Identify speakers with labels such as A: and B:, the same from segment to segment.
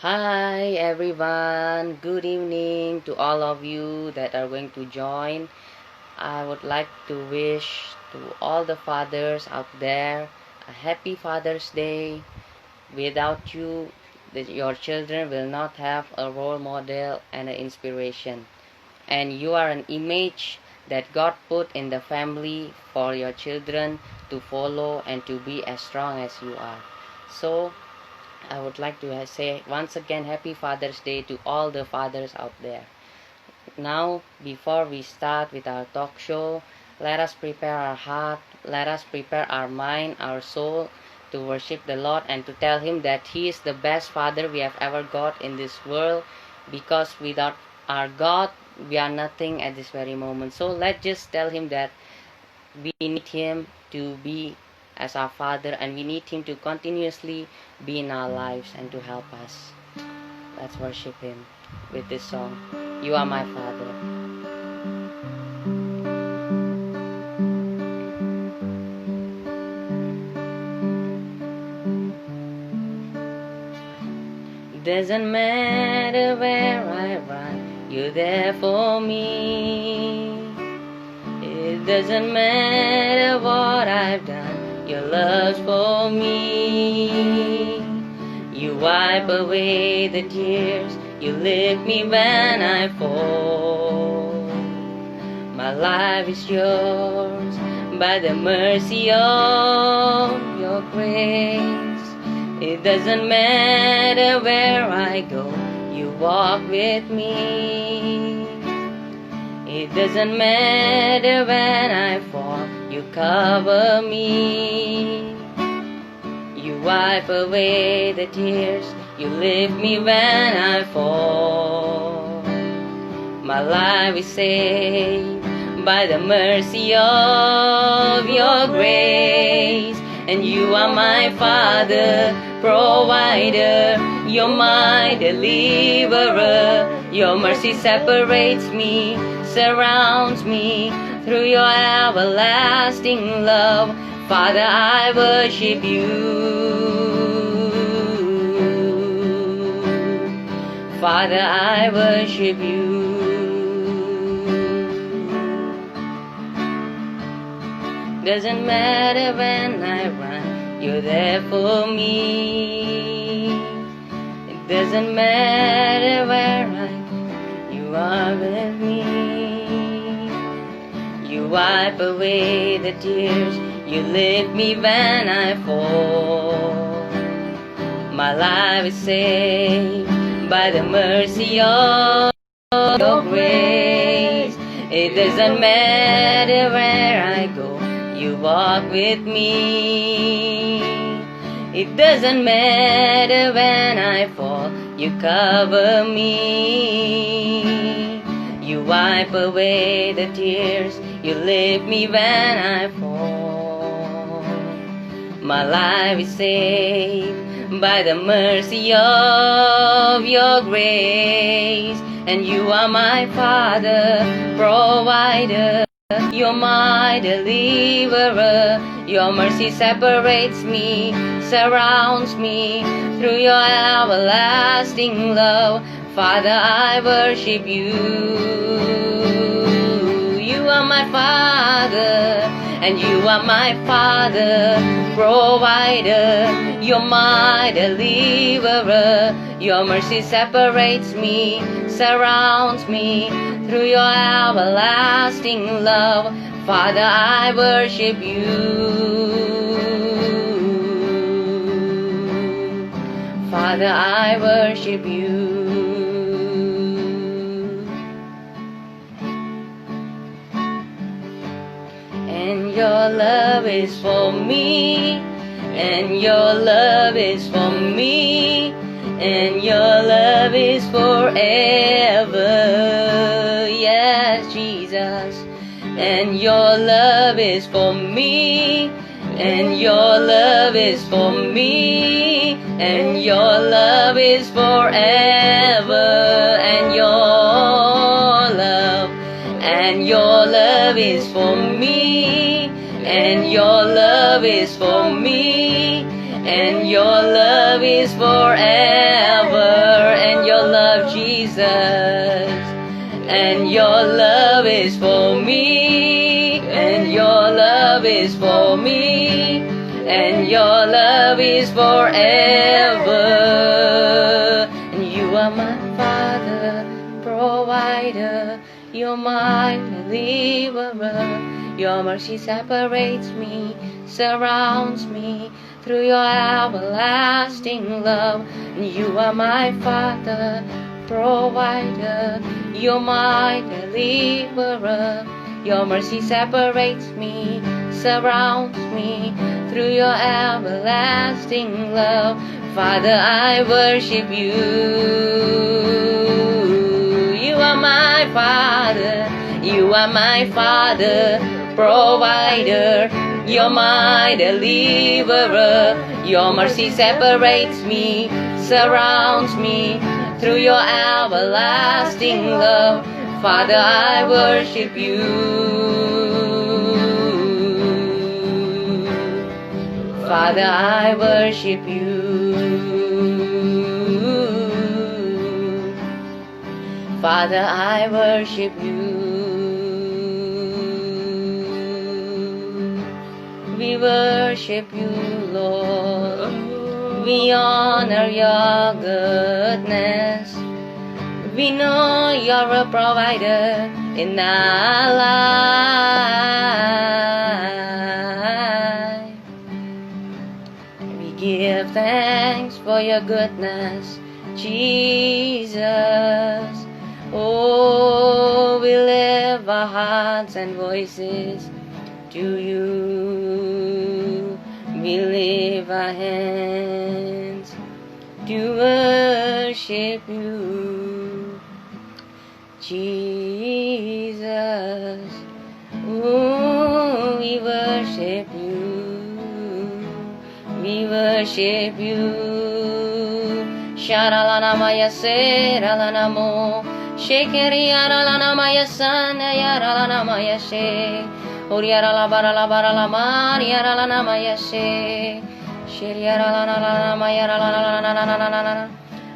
A: Hi everyone, good evening to all of you that are going to join. I would like to wish to all the fathers out there a happy Father's Day. Without you, your children will not have a role model and an inspiration. And you are an image that God put in the family for your children to follow and to be as strong as you are. So I would like to say once again Happy Father's Day to all the fathers out there. Now, before we start with our talk show, let us prepare our heart, let us prepare our mind, our soul to worship the Lord and to tell Him that He is the best Father we have ever got in this world, because without our God, we are nothing at this very moment. So let's just tell Him that we need Him to be as our Father, and we need Him to continuously be in our lives and to help us. Let's worship Him with this song, You Are My Father. Doesn't matter where I run, you're there for me. It doesn't matter what I've done, your love's for me. You wipe away the tears, you lift me when I fall. My life is yours by the mercy of your grace. It doesn't matter where I go, you walk with me. It doesn't matter when I fall, you cover me. You wipe away the tears, you lift me when I fall. My life is saved by the mercy of your grace. And you are my Father, provider, you're my deliverer. Your mercy separates me, surrounds me through your everlasting love. Father, I worship you. Father, I worship you. Doesn't matter when I run, you're there for me. It doesn't matter where I go, you are with me. You wipe away the tears, you lift me when I fall. My life is saved by the mercy of your grace. It doesn't matter where I go, you walk with me. It doesn't matter when I fall, you cover me. You wipe away the tears, you lift me when I fall. My life is saved by the mercy of your grace. And you are my Father, provider, you're my deliverer. Your mercy separates me, surrounds me through your everlasting love. Father, I worship you. You are my Father, and you are my Father, provider, you're my deliverer. Your mercy separates me, surrounds me through your everlasting love. Father, I worship you. Father, I worship you. And your love is for me, and your love is for me, and your love is forever. Yes, Jesus. And your love is for me, and your love is for me, and your love is forever. And your love is for me, and your love is for me, and your love is forever. Jesus. And your love is for me, and your love is for me, and your love is forever. And you are my Father, provider, you're my deliverer. Your mercy separates me, surrounds me through your everlasting love. And you are my Father, provider, you're my deliverer. Your mercy separates me, surrounds me through your everlasting love. Father, I worship you. You are my Father, you are my Father, provider, you're my deliverer. Your mercy separates me, surrounds me through your everlasting love. Father, I worship you. Father, I worship you. Father, I worship you. We worship you, Lord. We honor your goodness. We know you're a provider in our life. We give thanks for your goodness, Jesus. Oh, we lift our hearts and voices to you. We lift our hands to worship you, Jesus. Oh, we worship you. We worship you. Sharalana maya seralana mo, shekeriaralana maya sana yaralana maya she, oriarala barala barala mariaralana maya she, sheriaralana maya ralana.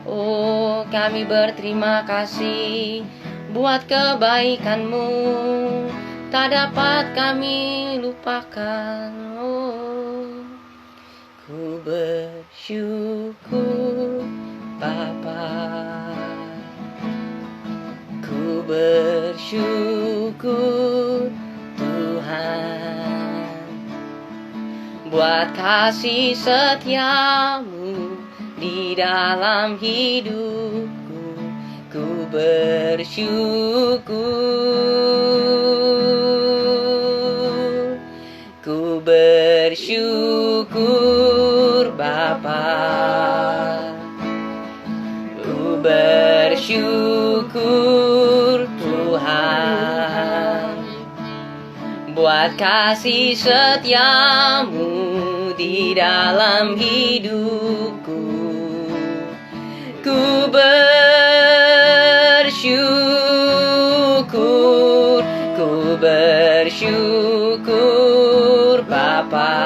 A: Oh, kami berterima kasih buat kebaikanmu, tak dapat kami lupakan. Oh, ku bersyukur Bapa, ku bersyukur Tuhan buat kasih setiamu di dalam hidupku. Ku bersyukur, ku bersyukur Bapa, ku bersyukur Tuhan buat kasih setiamu di dalam hidupku. Ku bersyukur, ku bersyukur Bapa,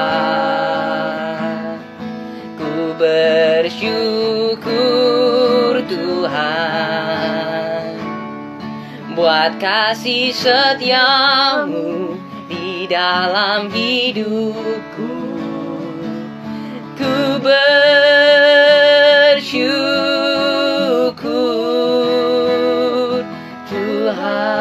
A: ku bersyukur Tuhan buat kasih setiamu di dalam hidupku. Ku bersyukur Tuhan.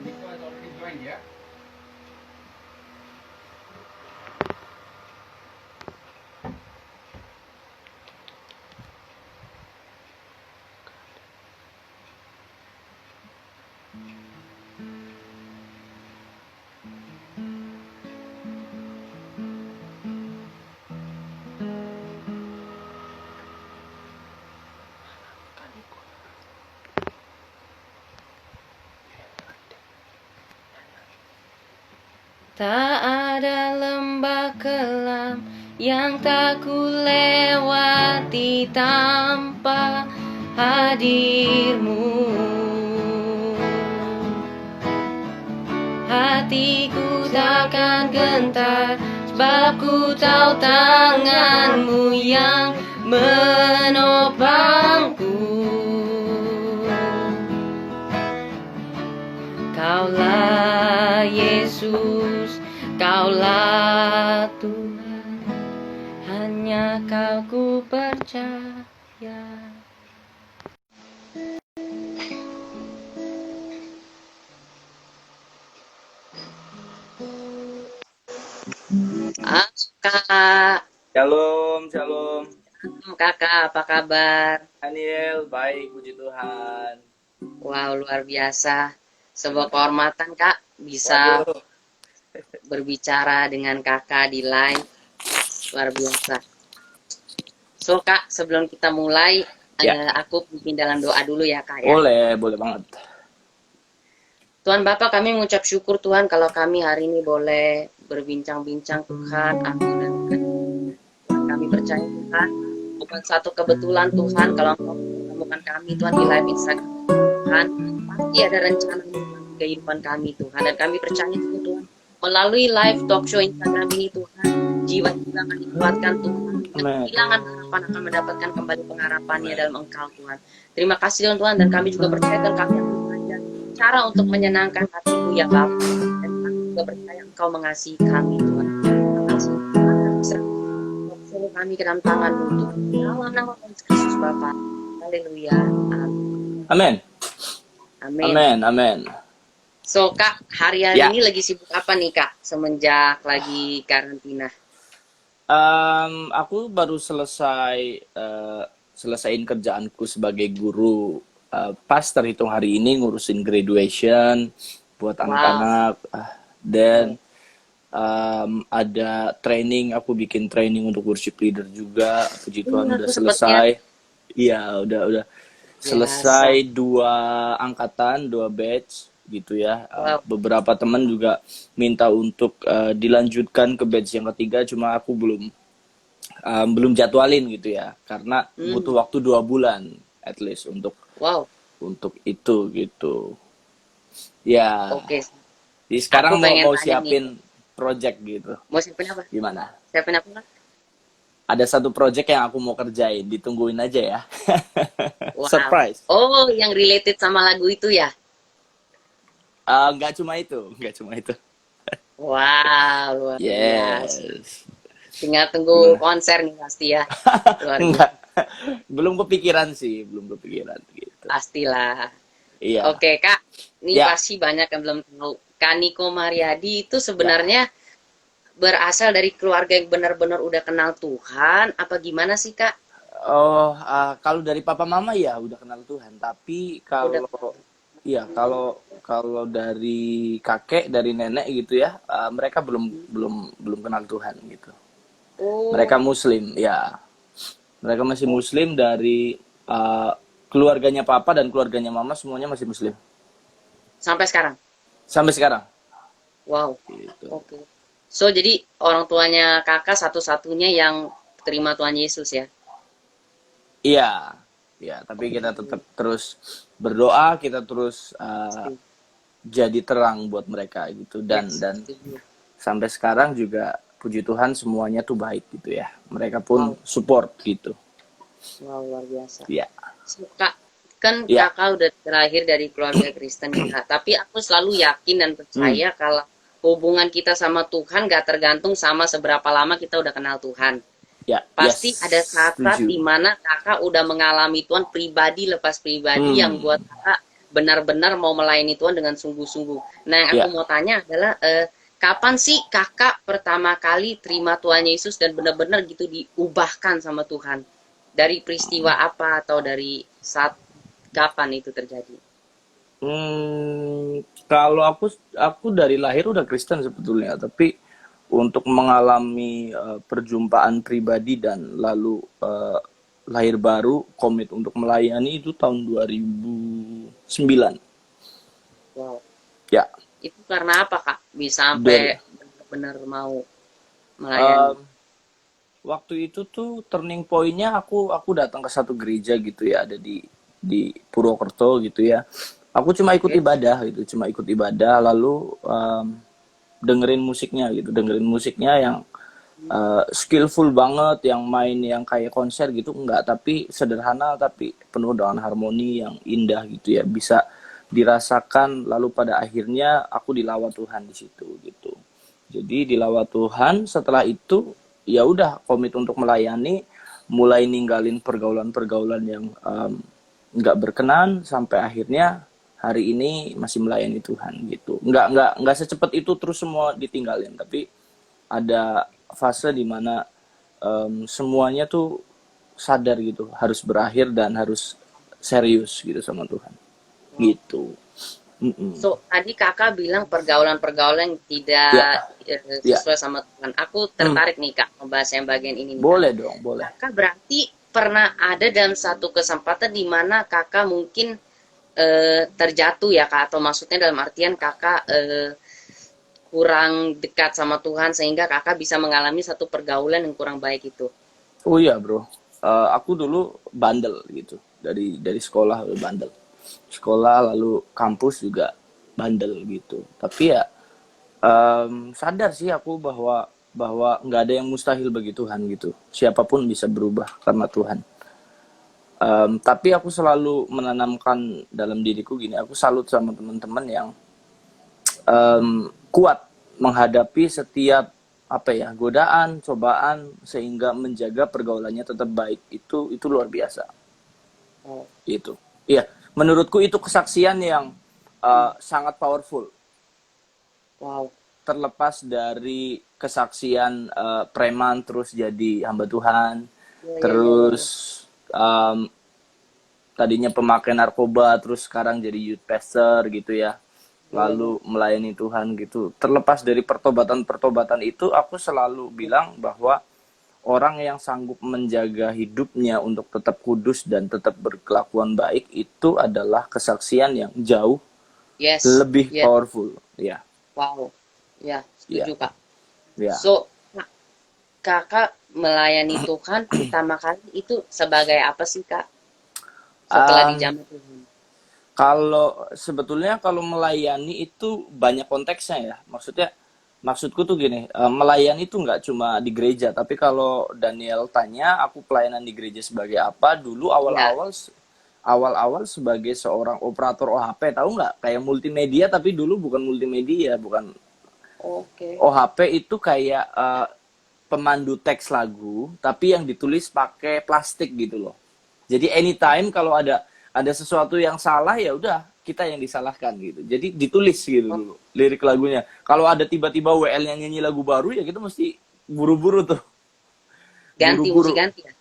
B: Nico has already joined, yeah?
A: Tak ada lembah kelam yang tak ku lewati tanpa hadirmu. Hatiku takkan gentar, sebab ku tahu tanganmu yang menopangku. Kaulah Yesus, Kaulah Tuhan, hanya Kau ku percaya. Kak,
C: Shalom, shalom.
A: kakak apa kabar?
C: Daniel, baik, puji Tuhan.
A: Wow, luar biasa. Sebuah kehormatan kak bisa
C: Waduh,
A: berbicara dengan kakak di live. Luar biasa. So kak, sebelum kita mulai,
C: Ya.
A: aku pimpin dalam doa dulu ya kak ya.
C: boleh banget.
A: Tuhan Bapa, kami mengucap syukur Tuhan kalau kami hari ini boleh berbincang-bincang Tuhan. Aku dan kami percaya Tuhan, bukan satu kebetulan Tuhan kalau Engkau menemukan kami Tuhan di live Instagram Tuhan, pasti ada rencana Tuhan di kehidupan kami Tuhan, dan kami percaya Tuhan melalui live talk show Instagram ini Tuhan, jiwa-jiwa akan dikuatkan Tuhan,
C: Amen.
A: kehilangan harapan akan mendapatkan kembali pengharapannya dalam Engkau Tuhan. Terima kasih Tuhan, dan kami juga percaya dan kami akan belajar cara untuk menyenangkan hatimu ya Bapa, dan kami juga percaya Engkau mengasihi kami Tuhan. Terima kasih Tuhan, kami serahkan kami ke dalam tangan-Mu Tuhan. Dalam nama Yesus Kristus Bapa. Haleluya.
C: Amin.
A: Amin.
C: Amin, amin.
A: So Kak, hari-hari
C: Ya.
A: ini lagi sibuk apa nih Kak? Semenjak lagi karantina.
C: Aku baru selesaiin kerjaanku sebagai guru. Pas terhitung hari ini ngurusin graduation buat
A: Wow.
C: anak-anak. Dan ada training, aku bikin training untuk worship leader juga. Puji Tuhan udah
A: Aku sempet
C: selesai. Iya, udah selesai
A: Biasa.
C: 2 angkatan, 2 batch gitu ya.
A: Wow.
C: Beberapa teman juga minta untuk dilanjutkan ke batch yang ketiga, cuma aku belum jadwalin gitu ya, karena butuh waktu 2 bulan at least untuk
A: Wow.
C: itu gitu. Ya,
A: Oke.
C: jadi sekarang
A: Aku pengen
C: mau
A: tanya
C: siapin project gitu.
A: Mau siapin apa?
C: Gimana?
A: Siapin apa Kak?
C: Ada satu project yang aku mau kerjain, ditungguin aja ya.
A: Wow.
C: Surprise.
A: Oh, yang related sama lagu itu ya?
C: Nggak cuma itu.
A: Wow, luar biasa.
C: Yes.
A: Tinggal tunggu konser nih pasti ya. Luar biasa.
C: Enggak. Belum kepikiran gitu.
A: Pastilah.
C: Iya.
A: Oke Kak, ini
C: Ya.
A: pasti banyak yang belum tahu. Kak Niko Mariadi itu sebenarnya berasal dari keluarga yang benar-benar udah kenal Tuhan, apa gimana sih Kak?
C: Oh, kalau dari papa mama ya udah kenal Tuhan, tapi kalau iya, kalau dari kakek, dari nenek gitu ya, mereka belum kenal Tuhan gitu.
A: Oh,
C: Mereka Muslim, ya. Mereka masih Muslim dari keluarganya papa dan keluarganya mama semuanya masih Muslim
A: sampai sekarang?
C: sampai sekarang.
A: Wow,
C: Gitu.
A: oke. So, jadi orang tuanya kakak satu-satunya yang terima Tuhan Yesus ya?
C: Iya, tapi kita tetap terus berdoa, kita terus jadi terang buat mereka gitu, dan sampai sekarang juga puji Tuhan semuanya tuh baik gitu ya. Mereka pun support gitu.
A: Wow, luar biasa.
C: Iya.
A: So, Kak, kan
C: Ya.
A: kakak udah terlahir dari keluarga Kristen ya, Kak. Tapi aku selalu yakin dan percaya kalau hubungan kita sama Tuhan gak tergantung sama seberapa lama kita udah kenal Tuhan.
C: Ya,
A: Pasti
C: yes,
A: ada saat-saat
C: setuju.
A: di mana kakak udah mengalami Tuhan pribadi lepas pribadi yang buat kakak benar-benar mau melayani Tuhan dengan sungguh-sungguh. Nah, yang aku mau tanya adalah kapan sih kakak pertama kali terima Tuhan Yesus dan benar-benar gitu diubahkan sama Tuhan? Dari peristiwa apa atau dari saat kapan itu terjadi?
C: Kalau aku dari lahir udah Kristen sebetulnya, tapi untuk mengalami perjumpaan pribadi dan lalu lahir baru, komit untuk melayani itu tahun 2009.
A: Wow.
C: Ya.
A: Itu karena apa Kak? Bisa sampai benar mau melayani?
C: Waktu itu tuh turning point-nya aku datang ke satu gereja gitu ya, ada di Purwokerto gitu ya. Aku cuma ikut
A: Oke.
C: ibadah gitu, cuma ikut ibadah lalu dengerin musiknya gitu, dengerin musiknya yang skillful banget, yang main yang kayak konser gitu enggak, tapi sederhana tapi penuh dengan harmoni yang indah gitu ya, bisa dirasakan. Lalu pada akhirnya aku dilawat Tuhan di situ gitu. Jadi dilawat Tuhan, setelah itu ya udah komit untuk melayani, mulai ninggalin pergaulan-pergaulan yang nggak berkenan, sampai akhirnya hari ini masih melayani Tuhan gitu. Nggak secepat itu terus semua ditinggalin, tapi ada fase di mana semuanya tuh sadar gitu, harus berakhir dan harus serius gitu sama Tuhan gitu. Mm-mm.
A: So, tadi kakak bilang pergaulan-pergaulan yang
C: Ya,
A: tidak
C: ya.
A: sesuai sama Tuhan. Aku tertarik nih kak, membahas yang bagian ini nih kak.
C: Boleh dong, boleh.
A: Kakak berarti pernah ada dalam satu kesempatan di mana kakak mungkin terjatuh ya kak, atau maksudnya dalam artian kakak kurang dekat sama Tuhan sehingga kakak bisa mengalami satu pergaulan yang kurang baik itu.
C: Oh iya bro. Aku dulu bandel gitu, dari sekolah udah bandel, sekolah lalu kampus juga bandel gitu. Tapi ya sadar sih aku bahwa bahwa nggak ada yang mustahil bagi Tuhan gitu. Siapapun bisa berubah karena Tuhan. Tapi aku selalu menanamkan dalam diriku gini, aku salut sama teman-teman yang kuat menghadapi setiap apa ya, godaan, cobaan, sehingga menjaga pergaulannya tetap baik. Itu luar biasa.
A: Oh,
C: Itu. Iya, menurutku itu kesaksian yang sangat powerful.
A: wow.
C: Terlepas dari kesaksian preman terus jadi hamba Tuhan,
A: Ya, ya, ya, ya,
C: terus
A: ya.
C: um, tadinya pemakai narkoba terus sekarang jadi youth pastor gitu ya,
A: Ya, ya.
C: lalu melayani Tuhan gitu. Terlepas dari pertobatan-pertobatan itu, aku selalu bilang bahwa orang yang sanggup menjaga hidupnya untuk tetap kudus dan tetap berkelakuan baik itu adalah kesaksian yang jauh
A: Yes,
C: lebih
A: yes,
C: powerful. Ya,
A: wow. Ya,
C: ya,
A: setuju kak.
C: ya.
A: So, kakak melayani Tuhan pertama kali itu sebagai apa sih kak? Setelah
C: Um,
A: dijamah Tuhan.
C: Kalau sebetulnya kalau melayani itu banyak konteksnya ya. Maksudku tuh gini, melayani itu nggak cuma di gereja, tapi kalau Daniel tanya, aku pelayanan di gereja sebagai apa? Dulu
A: Ya,
C: awal-awal sebagai seorang operator OHP, tahu nggak? Kayak multimedia, tapi dulu bukan multimedia, bukan.
A: oke.
C: OHP itu kayak pemandu teks lagu, tapi yang ditulis pakai plastik gitu loh. Jadi anytime kalau ada sesuatu yang salah, ya udah kita yang disalahkan gitu. Jadi ditulis gitu
A: Oh,
C: dulu lirik lagunya. Kalau ada tiba-tiba WL yang nyanyi lagu baru, ya kita mesti buru-buru tuh,
A: ganti, mesti
C: buru-buru.
A: ganti ya?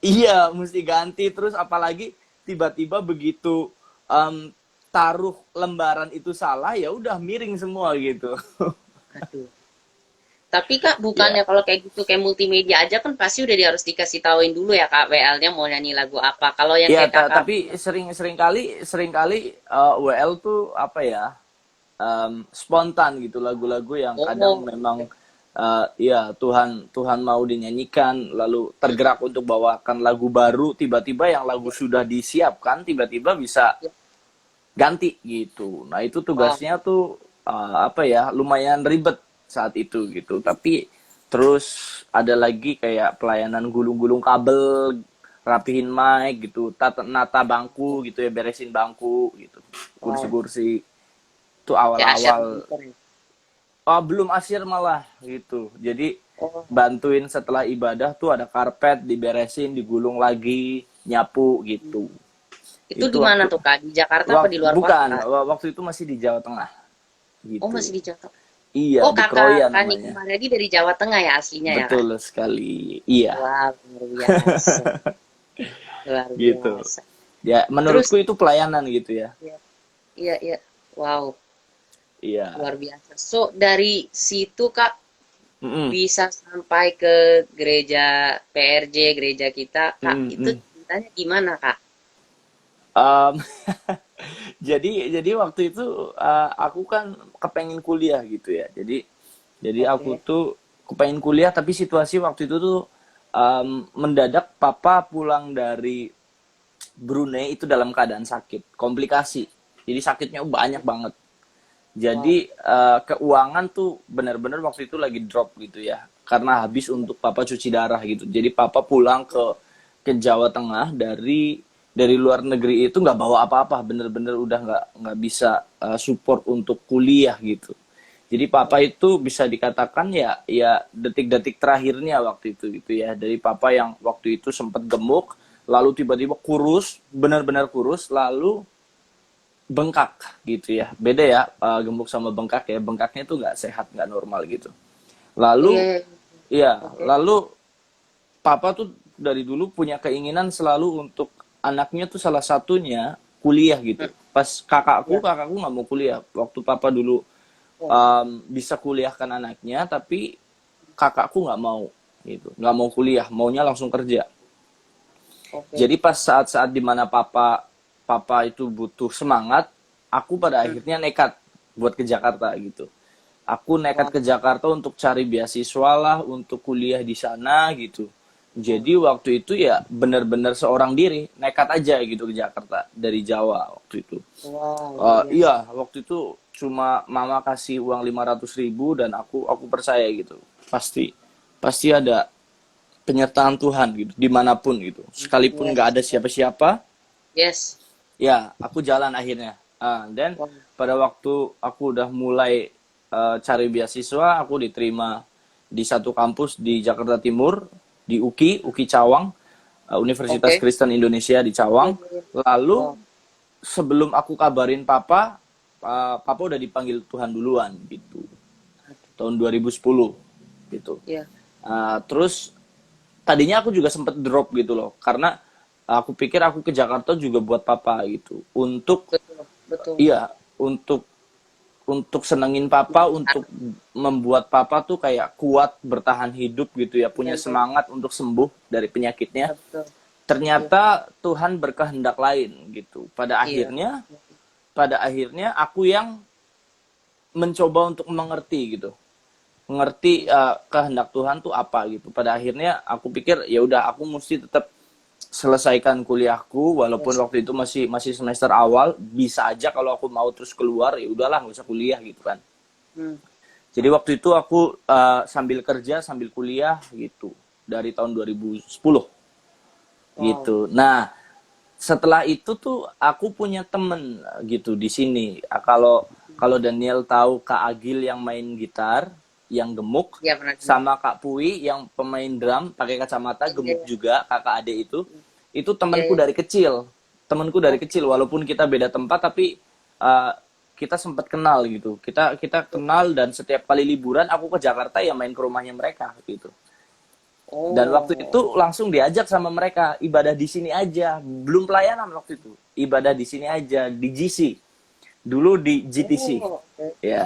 C: Iya, mesti ganti. Terus apalagi tiba-tiba begitu em, taruh lembaran itu salah, ya udah miring semua gitu.
A: Aduh. Tapi Kak,
C: Ya,
A: bukannya kalau kayak gitu kayak multimedia aja kan pasti udah harus dikasih tauin dulu ya Kak WL-nya mau nyanyi lagu apa. Kalau yang
C: ya,
A: kayak Kakak,
C: tapi sering kali WL tuh apa ya, spontan gitu, lagu-lagu yang kadang
A: oh,
C: memang ya Tuhan Tuhan mau dinyanyikan, lalu tergerak untuk bawakan lagu baru, tiba-tiba yang lagu sudah disiapkan tiba-tiba bisa ganti gitu. Nah itu
A: wow,
C: tugasnya tuh apa ya, lumayan ribet saat itu gitu. Tapi terus ada lagi kayak pelayanan gulung-gulung kabel, rapihin mic gitu, nata bangku gitu ya, beresin bangku gitu,
A: wow.
C: kursi-kursi. Itu
A: Kayak Asyar
C: awal-awal.
A: Bumper ya.
C: Belum asyir malah gitu. Jadi
A: Oh,
C: bantuin setelah ibadah tuh ada karpet diberesin, digulung lagi, nyapu gitu.
A: itu
C: Itu
A: di mana tuh Kak? Di Jakarta apa di luar kota
C: bukan,
A: Kak?
C: waktu itu masih di Jawa Tengah
A: Oh,
C: gitu.
A: masih di Jakarta.
C: Iya,
A: Oh,
C: di
A: Kakak
C: Kroya
A: Rani
C: namanya.
A: Kumaredi dari Jawa Tengah ya aslinya ya Kak?
C: Betul sekali. Iya,
A: Wow, luar biasa. Luar
C: gitu.
A: biasa.
C: Ya,
A: Terus,
C: menurutku itu pelayanan gitu ya.
A: iya, iya, iya. Wow,
C: Iya.
A: luar biasa. So, dari situ Kak,
C: Mm-mm.
A: bisa sampai ke gereja PRJ, gereja kita, Kak, itu
C: Mm-mm.
A: ceritanya gimana, Kak?
C: Um, jadi waktu itu aku kan kepengen kuliah gitu ya. Jadi Jadi aku
A: Oke.
C: tuh kepengen kuliah, tapi situasi waktu itu tuh mendadak papa pulang dari Brunei itu dalam keadaan sakit, komplikasi. Jadi sakitnya banyak banget.
A: Wow.
C: Jadi keuangan tuh benar-benar waktu itu lagi drop gitu ya, karena habis untuk papa cuci darah gitu. Jadi papa pulang ke Jawa Tengah dari luar negeri itu nggak bawa apa-apa, bener-bener udah nggak bisa support untuk kuliah gitu. Jadi papa itu bisa dikatakan ya detik-detik terakhirnya waktu itu gitu ya, dari papa yang waktu itu sempat gemuk, lalu tiba-tiba kurus, benar-benar kurus, lalu bengkak gitu ya. Beda ya, gemuk sama bengkak ya. Bengkaknya tuh nggak sehat, nggak normal gitu.
A: Oh iya,
C: Lalu
A: iya.
C: ya,
A: Oke.
C: lalu papa tuh dari dulu punya keinginan selalu untuk anaknya tuh salah satunya kuliah gitu.
A: Hmm.
C: Pas
A: Ya.
C: kakakku nggak mau kuliah. Waktu papa dulu
A: Oh,
C: bisa kuliahkan anaknya, tapi kakakku nggak mau gitu, nggak mau kuliah, maunya langsung kerja.
A: oke.
C: Jadi pas saat-saat dimana papa papa itu butuh semangat, aku pada
A: Hmm.
C: akhirnya nekat buat ke Jakarta gitu. Aku nekat
A: Wow.
C: ke Jakarta untuk cari beasiswa lah, untuk kuliah di sana gitu.
A: Wow.
C: Jadi waktu itu ya benar-benar seorang diri, nekat aja gitu ke Jakarta dari Jawa waktu itu.
A: Wow, luar biasa.
C: Iya, waktu itu cuma mama kasih uang 500.000 dan aku percaya gitu. Pasti pasti ada penyertaan Tuhan gitu dimanapun gitu. Sekalipun nggak
A: Yes.
C: ada siapa-siapa,
A: Yes.
C: ya aku jalan akhirnya. Dan
A: Wow.
C: pada waktu aku udah mulai cari beasiswa, aku diterima di satu kampus di Jakarta Timur, di UKI Cawang, Universitas
A: Oke.
C: Kristen Indonesia di
A: Iya,
C: Cawang.
A: iya, iya.
C: Lalu
A: Wow.
C: sebelum aku kabarin papa, papa udah dipanggil Tuhan duluan gitu. Tahun 2010 gitu.
A: Iya.
C: Terus tadinya aku juga sempet drop gitu loh, karena aku pikir aku ke Jakarta juga buat papa gitu, untuk
A: Betul. Betul.
C: iya, untuk senengin papa, untuk membuat papa tuh kayak kuat bertahan hidup gitu ya,
A: Iya,
C: punya
A: iya.
C: semangat untuk sembuh dari penyakitnya.
A: Iya, betul. Iya.
C: Ternyata Tuhan berkehendak lain gitu.
A: Iya.
C: Pada akhirnya aku yang mencoba untuk mengerti gitu, mengerti kehendak Tuhan tuh apa gitu. Pada akhirnya aku pikir ya udah, aku mesti tetap selesaikan kuliahku, walaupun
A: Yes.
C: waktu itu masih masih semester awal. Bisa aja kalau aku mau terus keluar, ya udahlah nggak usah kuliah gitu kan.
A: Hmm.
C: Jadi waktu itu aku sambil kerja sambil kuliah gitu dari tahun 2010
A: Wow.
C: gitu. Nah, setelah itu tuh aku punya temen gitu di sini. Kalau kalau Daniel tahu Kak Agil yang main gitar, yang gemuk,
A: Iya, pernah dengar.
C: sama Kak Pui yang pemain drum pakai kacamata,
A: Iya,
C: gemuk
A: iya.
C: juga, kakak adik itu
A: Iya,
C: temanku
A: iya.
C: dari kecil. Temanku dari kecil,
A: Oke.
C: walaupun kita beda tempat, tapi uh, kita sempat kenal gitu. Kita kita kenal, dan setiap kali liburan aku ke Jakarta ya main ke rumahnya mereka gitu. Dan waktu
A: Oh.
C: itu langsung diajak sama mereka, ibadah di sini aja. Belum pelayanan waktu itu. Ibadah di sini aja, di GC. Dulu di GTC.
A: Oh. Oke. Oke.
C: Ya,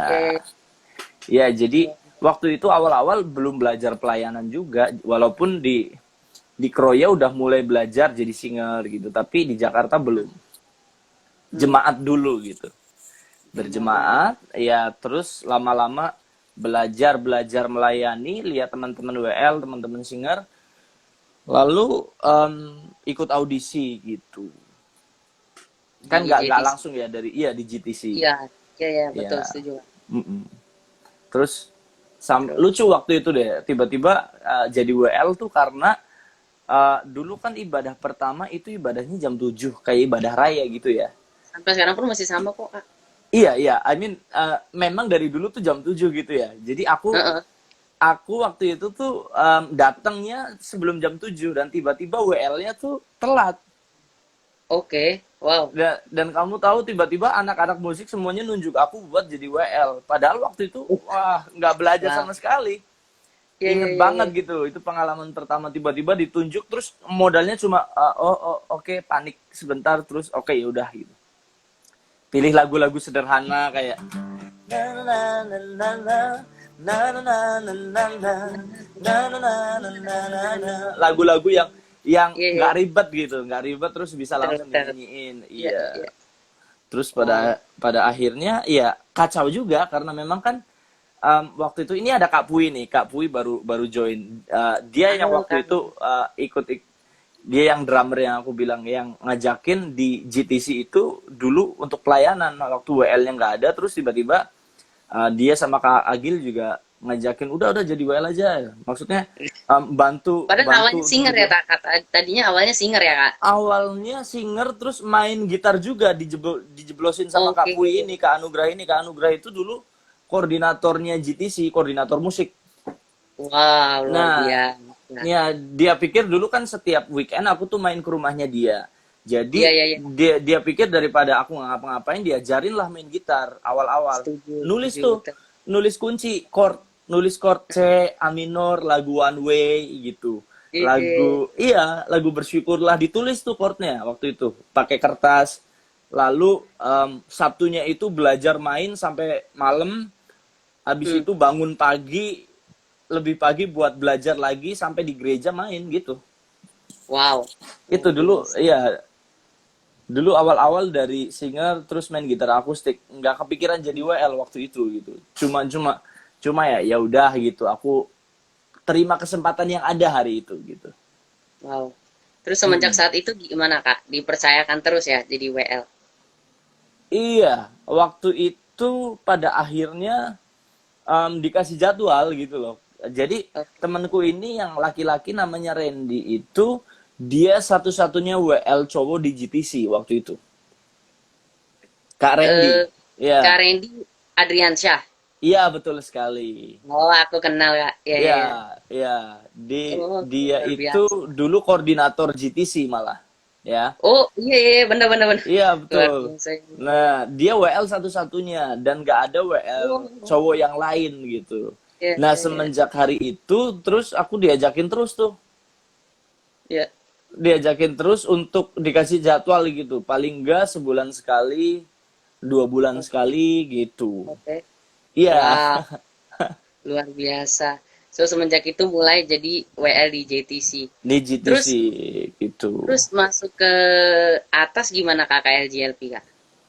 C: ya jadi waktu itu awal-awal belum belajar pelayanan juga, walaupun di Kroya udah mulai belajar jadi singer gitu, tapi di Jakarta belum.
A: Hmm.
C: Jemaat dulu gitu. Berjemaat, ya terus lama-lama belajar melayani, lihat teman-teman WL, teman-teman singer, lalu ikut audisi gitu. Kan
A: Di
C: nggak
A: JTC.
C: langsung ya, dari di GTC.
A: Iya. Iya, iya, betul,
C: Ya.
A: setuju.
C: Mm-mm. Terus
A: Terus.
C: lucu waktu itu deh, tiba-tiba jadi WL tuh karena dulu kan ibadah pertama itu ibadahnya jam 7, kayak ibadah raya gitu ya.
A: Sampai sekarang pun masih sama kok, Kak.
C: Iya, iya, I mean memang dari dulu tuh jam 7 gitu ya. Jadi
A: Heeh.
C: aku waktu itu tuh datangnya sebelum jam 7, dan tiba-tiba WL-nya tuh telat.
A: Oke. Wow.
C: Dan kamu tahu, tiba-tiba anak-anak musik semuanya nunjuk aku buat jadi WL. Padahal waktu itu wah, nggak belajar
A: Wow.
C: sama sekali.
A: Iya, iya,
C: Ingat
A: iya, iya.
C: banget gitu, itu pengalaman pertama, tiba-tiba ditunjuk, terus modalnya cuma oke, panik sebentar, terus oke, ya udah gitu. Pilih lagu-lagu sederhana kayak na na na na na na na na na na na na na na na na, lagu-lagu yang
A: Iya, iya.
C: nggak ribet gitu, nggak ribet, terus bisa
A: Betul,
C: langsung
A: betul.
C: dinyanyiin.
A: Iya,
C: Iya.
A: iya.
C: Terus
A: Wow.
C: pada pada akhirnya ya kacau juga, karena memang kan waktu itu ini ada Kak Pui nih. Kak Pui baru baru join. Dia yang
A: Halo,
C: waktu
A: Kak.
C: itu dia yang drummer yang aku bilang yang ngajakin di GTC itu dulu untuk pelayanan waktu WL-nya nggak ada, terus tiba-tiba dia sama Kak Agil juga ngajakin udah jadi WL aja. Maksudnya bantu
A: Padahal awalnya
C: bantu
A: singer ya,
C: juga.
A: Kak. Tadinya awalnya singer ya, Kak.
C: Awalnya singer terus main gitar juga dijeblosin sama Kak
A: Oke.
C: Pui ini, Kak Anugrah ini. Kak Anugrah itu dulu koordinatornya GTC, koordinator musik.
A: Wow, luar
C: Nah,
A: biasa.
C: ya dia pikir dulu kan setiap weekend aku tuh main ke rumahnya dia.
A: Iya,
C: Jadi
A: iya, iya.
C: dia pikir daripada aku nggak ngapa-ngapain diajarin lah main gitar awal-awal.
A: Setuju,
C: Nulis
A: setuju
C: tuh,
A: betul.
C: nulis kunci chord, nulis chord C, A minor, lagu One Way gitu.
A: Ide.
C: Lagu bersyukurlah ditulis tuh chordnya waktu itu pakai kertas. Lalu Sabtunya itu belajar main sampai malam. Habis
A: Hmm.
C: itu bangun pagi lebih pagi buat belajar lagi sampai di gereja main gitu.
A: Wow,
C: Itu
A: luar
C: dulu
A: biasa.
C: ya, dulu awal-awal dari singer terus main gitar akustik, nggak kepikiran jadi WL waktu itu gitu. Cuma cuma cuma ya udah gitu. Aku terima kesempatan yang ada hari itu gitu.
A: Wow. Terus semenjak
C: Mm-mm.
A: saat itu gimana, Kak? Dipercayakan terus ya jadi WL?
C: Iya, waktu itu pada akhirnya dikasih jadwal gitu loh. Jadi
A: Oke.
C: temanku ini yang laki-laki namanya Randy itu dia satu-satunya WL cowok di GTC waktu itu. Kak
A: Eh,
C: Randy.
A: Kak
C: Iya,
A: Randy Adriansyah.
C: iya betul sekali.
A: Oh, aku kenal, Kak. Iya, iya,
C: Iya,
A: iya.
C: iya.
A: Oke,
C: Dia
A: luar
C: itu
A: biasa.
C: dulu koordinator GTC malah, ya.
A: Oh, iya, iya, iya, bener, bener, bener.
C: Iya
A: Luar
C: betul.
A: biasa.
C: Nah, dia WL satu-satunya dan gak ada WL cowok
A: Oh,
C: yang lain gitu.
A: iya,
C: Nah,
A: iya, iya.
C: semenjak hari itu terus aku diajakin terus tuh.
A: Iya,
C: Diajakin terus untuk dikasih jadwal gitu. Paling enggak sebulan sekali, 2 bulan
A: oke,
C: sekali gitu.
A: oke.
C: Iya,
A: Wow, luar biasa. So, semenjak itu mulai jadi WL di JTC.
C: di GTC
A: Terus,
C: gitu.
A: masuk ke atas gimana Kak, LGLP, Kak?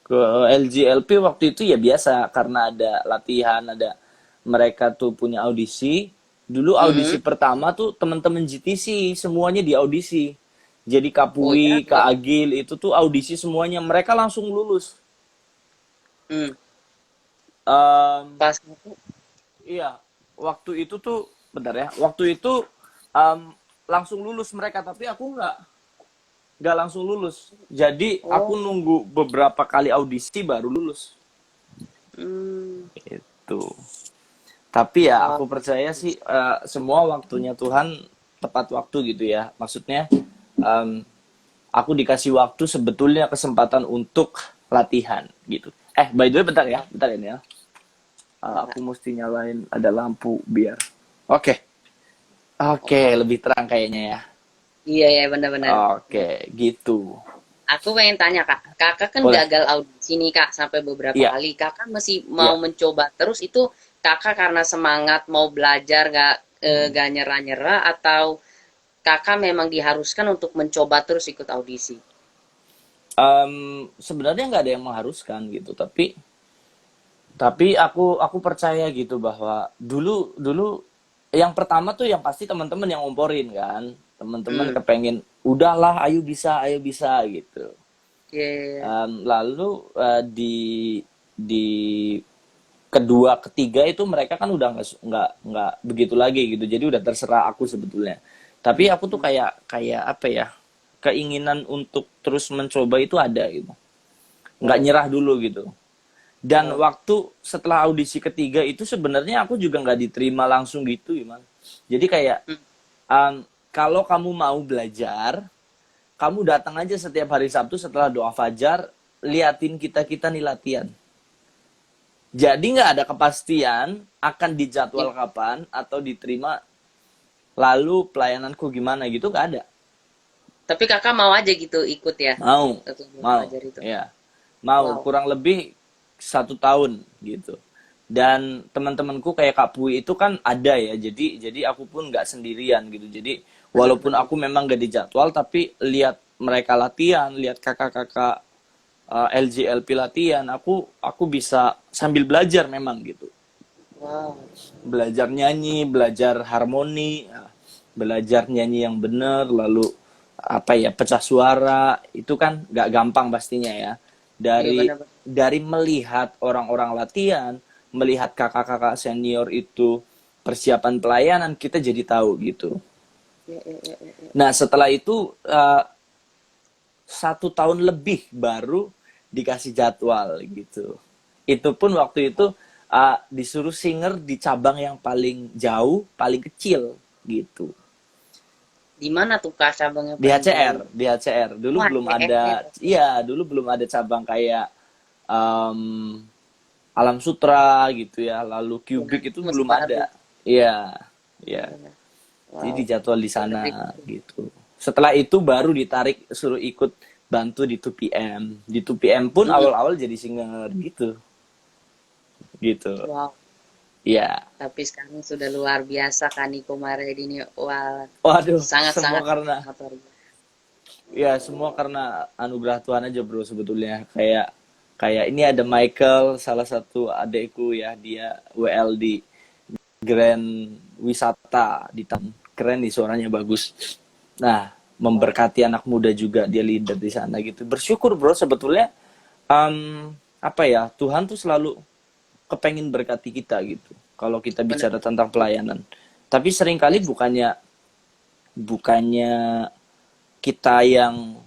C: Ke LGLP waktu itu ya biasa karena ada latihan, ada mereka tuh punya audisi. Dulu audisi
A: Mhm.
C: pertama tuh teman-teman GTC semuanya di audisi. Jadi Kak
A: Oh
C: Pui,
A: ya,
C: Kak
A: ya.
C: Agil itu tuh audisi semuanya. Mereka langsung lulus.
A: Hmm.
C: Em,
A: Pas aku,
C: iya, waktu itu tuh bentar ya. Waktu itu em, langsung lulus mereka, tapi aku nggak langsung lulus. Jadi aku
A: oh,
C: nunggu beberapa kali audisi baru lulus.
A: hmm.
C: Itu. Tapi ya
A: Wow.
C: aku percaya sih semua waktunya Tuhan tepat waktu gitu ya. Maksudnya em, aku dikasih waktu sebetulnya kesempatan untuk latihan gitu. By the way bentar ini ya. Aku mesti nyalain ada lampu biar. Oke. Oke,
A: Oh,
C: lebih terang kayaknya ya.
A: iya ya, benar-benar.
C: Oke, gitu.
A: Aku pengen tanya Kak, Kakak kan
C: Boleh.
A: gagal audisi nih Kak sampai beberapa
C: Iya,
A: kali. Kakak masih mau
C: iya.
A: mencoba terus itu Kakak karena semangat mau belajar
C: Hmm.
A: gak nyerah-nyerah atau Kakak memang diharuskan untuk mencoba terus ikut audisi?
C: Sebenarnya nggak ada yang mengharuskan gitu, tapi aku percaya gitu bahwa dulu dulu yang pertama tuh yang pasti teman-teman yang ngomporin kan, teman-teman
A: Hmm,
C: kepengen udahlah ayo bisa gitu.
A: iya, iya, iya.
C: Lalu di kedua ketiga itu mereka kan udah nggak begitu lagi gitu, jadi udah terserah aku sebetulnya. Tapi aku tuh kayak kayak apa ya, keinginan untuk terus mencoba itu ada gitu, nggak
A: Wow,
C: nyerah dulu gitu. Dan
A: wow.
C: waktu setelah audisi ketiga itu sebenarnya aku juga nggak diterima langsung gitu gimana. Jadi kayak
A: Hmm,
C: kalau kamu mau belajar, kamu datang aja setiap hari Sabtu setelah doa fajar, liatin kita nih latihan. Jadi nggak ada kepastian akan
A: iya.
C: dijadwal kapan atau diterima, lalu pelayananku gimana gitu nggak ada.
A: Tapi Kakak mau aja gitu ikut ya
C: Mau,
A: untuk
C: mau,
A: belajar itu.
C: ya, mau
A: Wow.
C: kurang lebih 1 tahun gitu. Dan teman-temanku kayak Kak Pui itu kan ada ya, jadi aku pun nggak sendirian gitu. Jadi walaupun
A: Benar-benar.
C: aku memang nggak dijadwal, tapi lihat mereka latihan, lihat kakak-kakak LGLP latihan, aku bisa sambil belajar memang gitu.
A: Wow.
C: Belajar nyanyi, belajar harmoni, belajar nyanyi yang benar, lalu apa ya, pecah suara itu kan gak gampang pastinya ya.
A: Iya
C: Dari
A: benar-benar.
C: melihat orang-orang latihan, melihat kakak-kakak senior itu persiapan pelayanan, kita jadi tahu gitu.
A: Iya, iya, iya, iya, iya.
C: Nah setelah itu 1 tahun lebih baru dikasih jadwal gitu. Itu pun waktu itu disuruh singer di cabang yang paling jauh, paling kecil gitu.
A: Di mana tuh Kak cabangnya
C: Di
A: paling
C: HCR,
A: jauh?
C: di HCR. Dulu
A: Wah,
C: belum
A: CR.
C: ada, iya, dulu belum ada cabang kayak em, Alam Sutra gitu ya, lalu
A: Benar,
C: Cubic
A: itu
C: itu
A: masih
C: belum
A: baru.
C: ada. Iya, iya.
A: Benar.
C: Jadi
A: Wow.
C: dijadwal di
A: Menarik
C: sana
A: itu.
C: gitu. Setelah itu baru ditarik suruh ikut bantu di 2PM. Di 2PM pun
A: Mm-mm.
C: awal-awal jadi singer gitu. Gitu.
A: Wow.
C: Iya.
A: Tapi sekarang sudah luar biasa Kak Niko Maredi ini. Wah,
C: Waduh, semua
A: sangat-sangat
C: karena
A: luar biasa.
C: ya semua karena anugerah Tuhan aja bro sebetulnya. Kayak kayak ini ada Michael, salah satu adekku ya, dia WL di Grand Wisata di tahun, keren nih, suaranya bagus. Nah,
A: Wow.
C: memberkati anak muda juga, dia leader di sana gitu. Bersyukur bro sebetulnya, apa ya, Tuhan tuh selalu kepengen berkati kita gitu. Kalau kita
A: Benar.
C: bicara tentang pelayanan. Tapi seringkali
A: Yes.
C: bukannya bukannya kita yang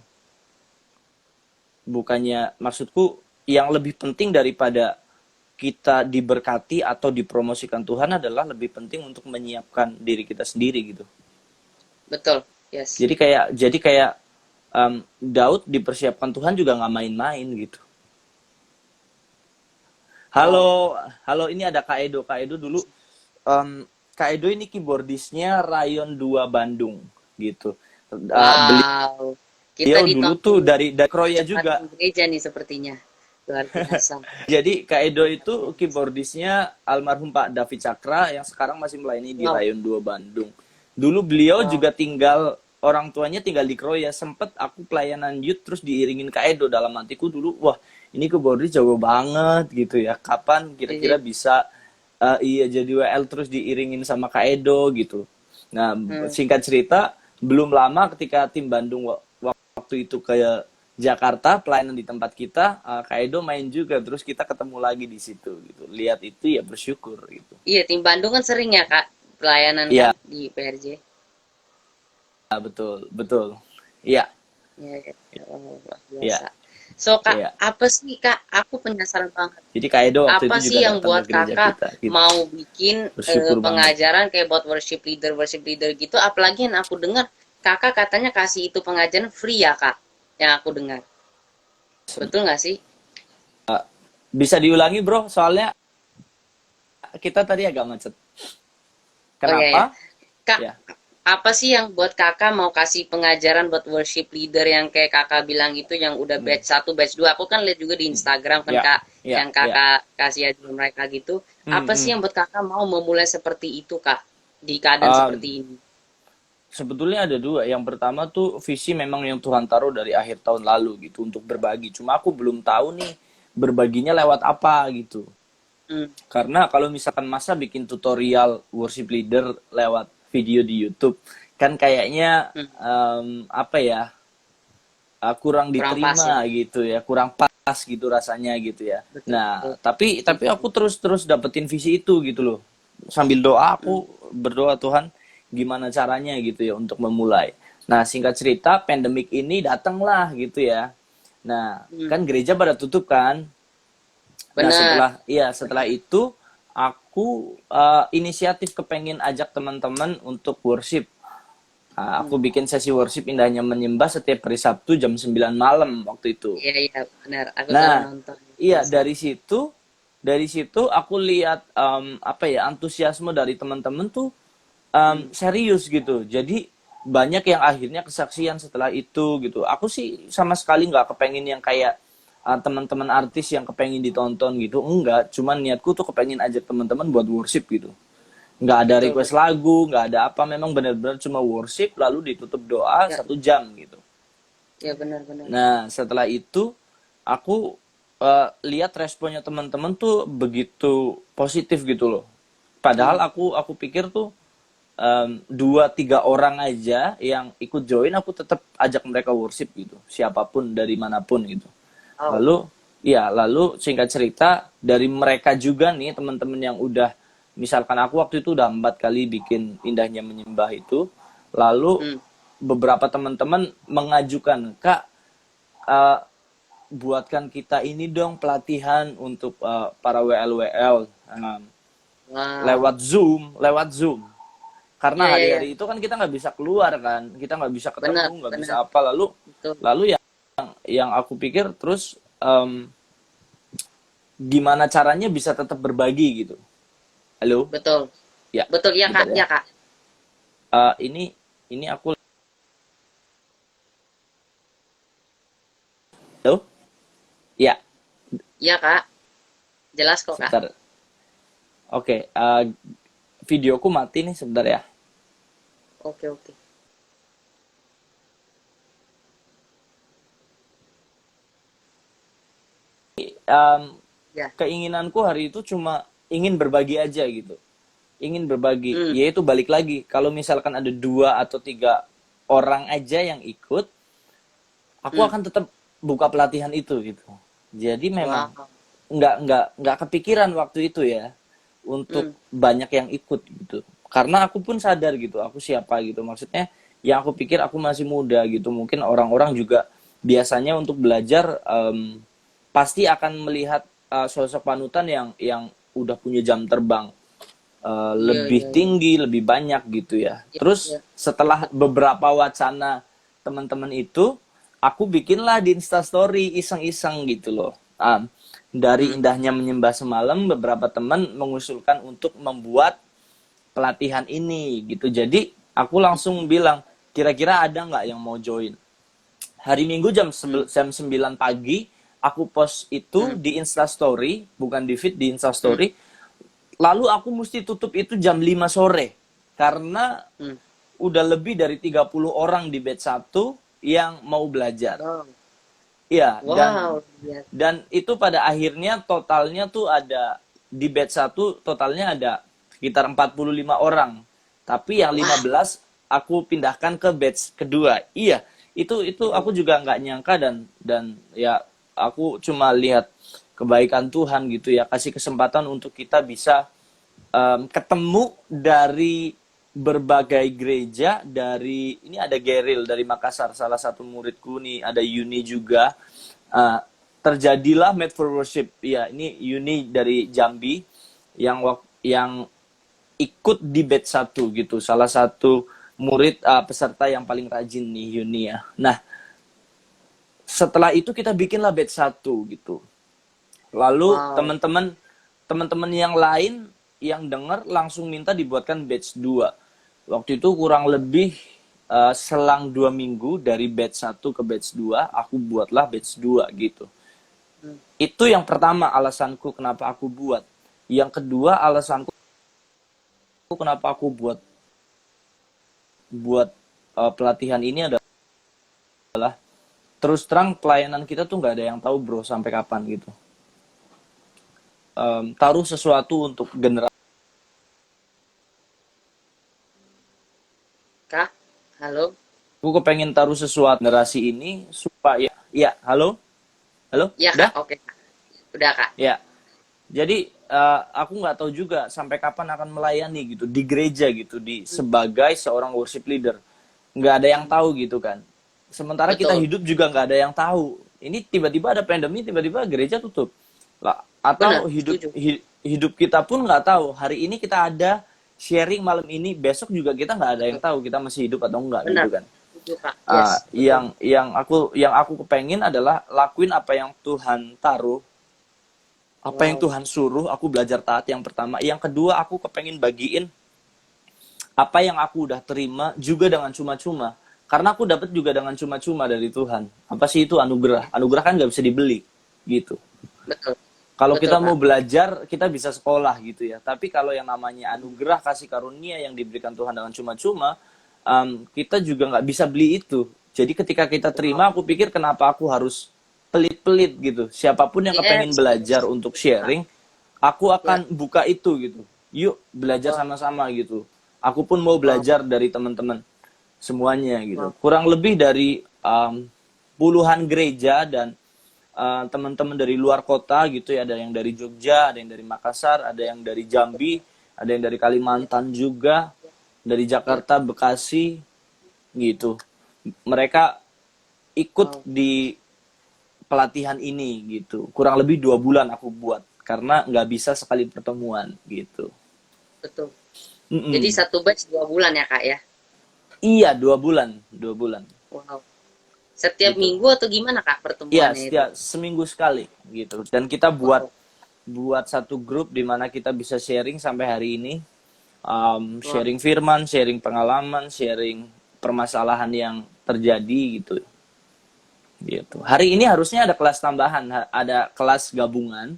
C: bukannya maksudku yang lebih penting daripada kita diberkati atau dipromosikan Tuhan adalah lebih penting untuk menyiapkan diri kita sendiri gitu.
A: Betul. Yes.
C: Jadi kayak Daud dipersiapkan Tuhan juga nggak main-main gitu.
A: Wow.
C: Halo, halo, ini ada Kak Edo. Kak Edo dulu, Kak Edo ini keyboardisnya Rayon 2 Bandung gitu.
A: Wow. Kita
C: Beliau
A: di
C: dulu tuh
A: tahun
C: dari Kroya juga.
A: percepatan gereja nih sepertinya. Luar biasa.
C: Jadi Kak Edo itu keyboardisnya almarhum Pak David Cakra yang sekarang masih melayani di
A: Wow.
C: Rayon 2 Bandung. Dulu beliau
A: Wow.
C: juga orang tuanya tinggal di Kroya. Sempet aku pelayanan youth terus diiringin Kak Edo. Dalam hatiku dulu, wah ini keyboardis jago banget gitu ya. Kapan kira-kira
A: Jadi,
C: bisa iya jadi WL terus diiringin sama Kak Edo gitu. Nah,
A: hmm.
C: singkat cerita, belum lama ketika tim Bandung waktu itu ke Jakarta pelayanan di tempat kita, Kak Edo main juga, terus kita ketemu lagi di situ gitu. Lihat itu ya bersyukur gitu.
A: Iya, tim Bandung kan sering ya Kak pelayanan kan
C: Iya,
A: di PRJ.
C: betul, betul. Iya,
A: Ya, ya, ya. Oh, luar
C: iya,
A: biasa. So Kak,
C: iya.
A: apa sih Kak? Aku penasaran banget.
C: Jadi Kak Edo waktu
A: Apa
C: itu
A: sih
C: juga
A: yang
C: datang ke
A: buat
C: gereja
A: Kakak
C: kita gitu.
A: mau bikin
C: Bersyukur banget.
A: pengajaran kayak buat worship leader gitu? Apalagi yang aku dengar Kakak katanya kasih itu pengajaran free ya Kak? Yang aku dengar. Betul nggak sih?
C: Bisa diulangi bro, soalnya kita tadi agak macet.
A: Oh iya ya.
C: Kenapa?
A: Kak,
C: Ya.
A: apa sih yang buat kakak mau kasih pengajaran buat worship leader yang kayak kakak bilang itu yang udah
C: Hmm.
A: batch 1, batch 2? Aku kan lihat juga di Instagram kan
C: Ya,
A: kak,
C: ya,
A: yang
C: ya.
A: kakak kasih aja mereka gitu. Apa sih
C: Hmm.
A: yang buat kakak mau memulai seperti itu kak? Di keadaan
C: Um,
A: seperti ini.
C: Sebetulnya ada dua. Yang pertama tuh visi memang yang Tuhan taruh dari akhir tahun lalu gitu untuk berbagi. Cuma aku belum tahu nih berbaginya lewat apa gitu.
A: Hmm.
C: Karena kalau misalkan masa bikin tutorial worship leader lewat video di YouTube, kan kayaknya
A: Hmm.
C: apa ya, kurang
A: Kurang pas ya.
C: diterima gitu ya, kurang pas gitu rasanya gitu ya.
A: Betul, betul.
C: Nah, tapi
A: Setuju.
C: aku terus dapetin visi itu gitu loh. Sambil doa
A: Hmm.
C: aku berdoa, Tuhan gimana caranya gitu ya untuk memulai. Nah, singkat cerita pandemik ini datanglah gitu ya. Nah,
A: Hmm.
C: kan gereja pada tutup kan. Nah,
A: Benar.
C: setelah itu aku inisiatif kepengen ajak teman-teman untuk worship. Aku
A: Hmm.
C: bikin sesi worship Indahnya Menyembah setiap hari Sabtu jam 9 malam waktu itu.
A: Iya, iya, benar. Aku selalu
C: Nah,
A: nonton.
C: iya,
A: Biasa.
C: dari situ aku lihat apa ya, antusiasme dari teman-teman tuh
A: Hmm.
C: serius gitu. Jadi banyak yang akhirnya kesaksian setelah itu gitu. Aku sih sama sekali nggak kepengen yang kayak teman-teman artis yang kepengen ditonton gitu. Enggak, cuman niatku tuh kepengen ajak teman-teman buat worship gitu. Nggak ada
A: Betul,
C: request
A: betul.
C: lagu, nggak ada apa, memang benar-benar cuma worship lalu ditutup doa
A: Ya,
C: 1 jam gitu.
A: ya benar-benar.
C: Nah, setelah itu aku lihat responnya teman-teman tuh begitu positif gitu loh. Padahal aku pikir tuh 2-3 orang aja yang ikut join, aku tetap ajak mereka worship gitu, siapapun dari manapun gitu.
A: Oh,
C: Lalu singkat cerita dari mereka juga nih teman-teman yang udah, misalkan aku waktu itu udah 4 kali bikin indahnya menyembah itu, lalu
A: hmm.
C: beberapa teman-teman mengajukan, Kak, eh, buatkan kita ini dong pelatihan untuk para WL
A: Wow.
C: lewat Zoom. Karena
A: Iya, iya, iya.
C: hari-hari itu kan kita nggak bisa keluar kan, kita nggak bisa
A: Benar,
C: ketemu, nggak bisa
A: benar.
C: apa. Lalu
A: Betul.
C: lalu yang aku pikir terus, gimana caranya bisa tetap berbagi gitu. Halo,
A: Betul.
C: ya,
A: Betul, iya,
C: bentar
A: Kak.
C: ya.
A: Iya, Kak.
C: Ini aku, halo, ya,
A: Iya, Kak. Jelas kok, Kak.
C: sebentar. Oke, videoku mati nih sebentar ya.
A: Oke, oke.
C: Em,
A: Ya.
C: Keinginanku hari itu cuma ingin berbagi aja gitu, ingin berbagi,
A: Hmm.
C: yaitu balik lagi, kalau misalkan ada 2 atau 3 orang aja yang ikut, aku
A: Hmm.
C: akan tetap buka pelatihan itu gitu. Jadi memang
A: Wow.
C: nggak kepikiran waktu itu ya
A: Hmm.
C: untuk banyak yang ikut gitu, karena aku pun sadar gitu aku siapa gitu, maksudnya yang aku pikir aku masih muda gitu, mungkin orang-orang juga biasanya untuk belajar pasti akan melihat sosok panutan yang udah punya jam terbang
A: Iya,
C: lebih
A: iya, iya.
C: tinggi, lebih banyak gitu ya.
A: Iya,
C: Terus
A: iya.
C: setelah beberapa wacana teman-teman itu, aku bikinlah di Instastory iseng-iseng gitu loh. Dari
A: Hmm.
C: indahnya menyembah semalam, beberapa teman mengusulkan untuk membuat pelatihan ini gitu. Jadi aku langsung bilang, kira-kira ada nggak yang mau join? Hari Minggu
A: Hmm.
C: jam 9 pagi, aku post itu
A: Hmm.
C: di Instastory, bukan di feed, di
A: Hmm.
C: Instastory. Lalu aku mesti tutup itu jam 5 sore. Karena
A: Hmm.
C: udah lebih dari 30 orang di batch 1 yang mau belajar.
A: Wow.
C: Iya, dan
A: Wow. Iya.
C: dan itu pada akhirnya totalnya tuh ada di batch 1 totalnya ada sekitar 45 orang. Tapi yang
A: Wah.
C: 15 aku pindahkan ke batch kedua. Iya, itu aku juga nggak nyangka, dan ya aku cuma lihat kebaikan Tuhan gitu ya, kasih kesempatan untuk kita bisa ketemu dari berbagai gereja. Dari ini ada Geril dari Makassar, salah satu muridku nih, ada Yuni juga. Uh, Terjadilah Made for Worship ya, ini Yuni dari Jambi yang ikut di batch 1 gitu, salah satu murid peserta yang paling rajin nih Yuni ya. Nah, setelah itu kita bikinlah batch 1 gitu. Lalu
A: Wow.
C: teman-teman yang lain yang dengar langsung minta dibuatkan batch 2. Waktu itu kurang lebih selang 2 minggu dari batch 1 ke batch 2, aku buatlah batch 2 gitu.
A: Hmm.
C: Itu yang pertama alasanku kenapa aku buat. Yang kedua alasanku kenapa aku buat pelatihan ini adalah, terus terang pelayanan kita tuh nggak ada yang tahu bro sampai kapan gitu. Taruh sesuatu untuk generasi.
A: Kak, halo.
C: Aku kepengen taruh sesuatu generasi ini supaya, ya, halo, halo,
A: Iya, Kak.
C: udah,
A: Oke. Udah, Kak.
C: ya. Jadi aku nggak tahu juga sampai kapan akan melayani gitu di gereja gitu, di
A: Hmm.
C: sebagai seorang worship leader. Nggak ada yang tahu gitu kan. Sementara kita
A: Betul.
C: hidup juga nggak ada yang tahu. Ini tiba-tiba ada pandemi, tiba-tiba gereja tutup. Lah,
A: Benar,
C: atau hidup
A: setuju.
C: hidup kita pun nggak tahu. Hari ini kita ada sharing malam ini, besok juga kita nggak ada yang tahu kita masih hidup atau enggak gitu
A: Benar.
C: kan.
A: Setuju, Kak. Yes, betul.
C: Yang aku kepengen adalah lakuin apa yang Tuhan taruh, apa yang
A: Wow.
C: Tuhan suruh. Aku belajar taat yang pertama. Yang kedua, aku kepengen bagiin apa yang aku udah terima juga dengan cuma-cuma. Karena aku dapat juga dengan cuma-cuma dari Tuhan. Apa sih itu anugerah? Anugerah kan nggak bisa dibeli gitu.
A: Betul.
C: Kalau
A: Betul,
C: kita mau
A: Kak.
C: belajar, kita bisa sekolah gitu ya. Tapi kalau yang namanya anugerah, kasih karunia yang diberikan Tuhan dengan cuma-cuma, kita juga nggak bisa beli itu. Jadi ketika kita terima,
A: Wow.
C: aku pikir kenapa aku harus pelit-pelit gitu. Siapapun yang kepengen
A: Yes,
C: belajar
A: yes.
C: untuk
A: Betul, Kak.
C: sharing, aku
A: Ya.
C: akan buka itu gitu. yuk belajar
A: Wow.
C: sama-sama gitu. Aku pun mau
A: Wow.
C: belajar dari teman-teman semuanya gitu.
A: Wow.
C: Kurang lebih dari puluhan gereja dan teman-teman dari luar kota gitu ya, ada yang dari Jogja, ada yang dari Makassar, ada yang dari Jambi, ada yang dari Kalimantan juga, dari
A: Ya.
C: Jakarta, Bekasi gitu. Mereka ikut
A: Wow.
C: di pelatihan ini gitu. Kurang lebih 2 bulan aku buat karena nggak bisa sekali pertemuan gitu.
A: Betul. Jadi
C: Mm-mm.
A: satu batch 2 bulan ya kak ya?
C: Iya, 2 bulan, 2 bulan
A: Wow. Setiap
C: gitu.
A: minggu atau gimana kak
C: Iya,
A: pertemuannya itu?
C: setiap seminggu sekali gitu. Dan kita buat
A: Wow.
C: buat satu grup di mana kita bisa sharing sampai hari ini.
A: Wow.
C: Sharing firman, sharing pengalaman, sharing permasalahan yang terjadi gitu. Gitu. Hari ini harusnya ada kelas tambahan, ada kelas gabungan.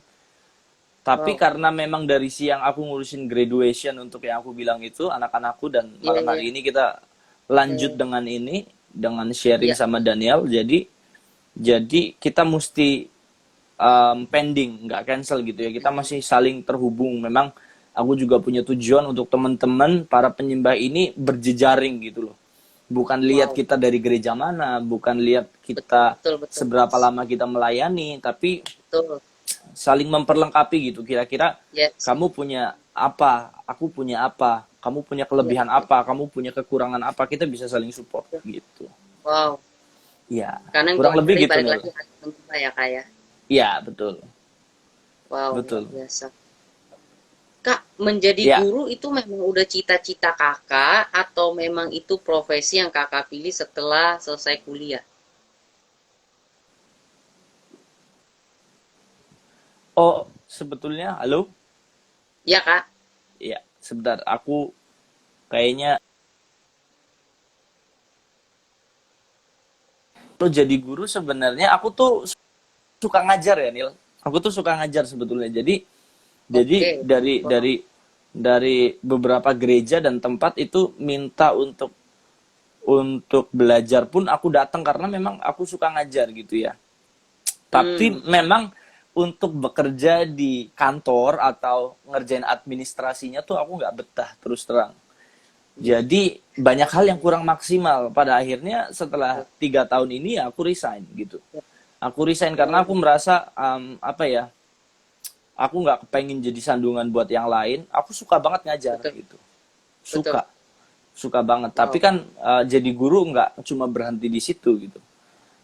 C: Tapi
A: Wow.
C: karena memang dari siang aku ngurusin graduation untuk yang aku bilang itu anak-anakku, dan
A: Iya,
C: malam
A: iya.
C: hari ini kita lanjut
A: Iya.
C: dengan ini dengan sharing
A: Iya.
C: sama Daniel. Jadi kita mesti pending, nggak cancel gitu ya. Kita masih saling terhubung. Memang aku juga punya tujuan untuk teman-teman para penyembah ini berjejaring gitu loh. Bukan lihat
A: Wow.
C: kita dari gereja mana, bukan lihat
A: Betul,
C: kita
A: betul, betul.
C: seberapa lama kita melayani, tapi
A: Betul.
C: saling memperlengkapi gitu. Kira-kira
A: Yes.
C: kamu punya apa, aku punya apa, kamu punya
A: Iya.
C: kelebihan apa, kamu punya kekurangan apa, kita bisa saling support gitu.
A: Wow.
C: Ya,
A: Karena yang kau
C: kurang lebih
A: ajari
C: gitu
A: balik
C: Nil.
A: lagi hati mencoba ya kak ya?
C: Iya, betul.
A: Wow, luar
C: Betul.
A: biasa. Kak, menjadi
C: Ya.
A: guru itu memang udah cita-cita kakak atau memang itu profesi yang kakak pilih setelah selesai kuliah?
C: Oh, sebetulnya halo?
A: Ya kak?
C: Ya, sebentar. Aku kayaknya tuh jadi guru sebenarnya aku tuh suka ngajar ya, Nil. Aku tuh suka ngajar sebetulnya. Jadi
A: Oke.
C: dari
A: Wow.
C: beberapa gereja dan tempat itu minta untuk belajar pun aku datang karena memang aku suka ngajar gitu ya. Tapi
A: Hmm.
C: memang untuk bekerja di kantor atau ngerjain administrasinya tuh aku nggak betah terus terang.
A: Iya.
C: Jadi banyak hal yang kurang maksimal. Pada akhirnya setelah 3 tahun ini ya aku resign gitu. Aku resign karena
A: Oh,
C: aku merasa apa ya? Aku nggak kepengen jadi sandungan buat yang lain. Aku suka banget ngajar
A: betul,
C: gitu.
A: betul.
C: Suka banget. Tapi
A: Wow.
C: kan jadi guru nggak cuma berhenti di situ gitu.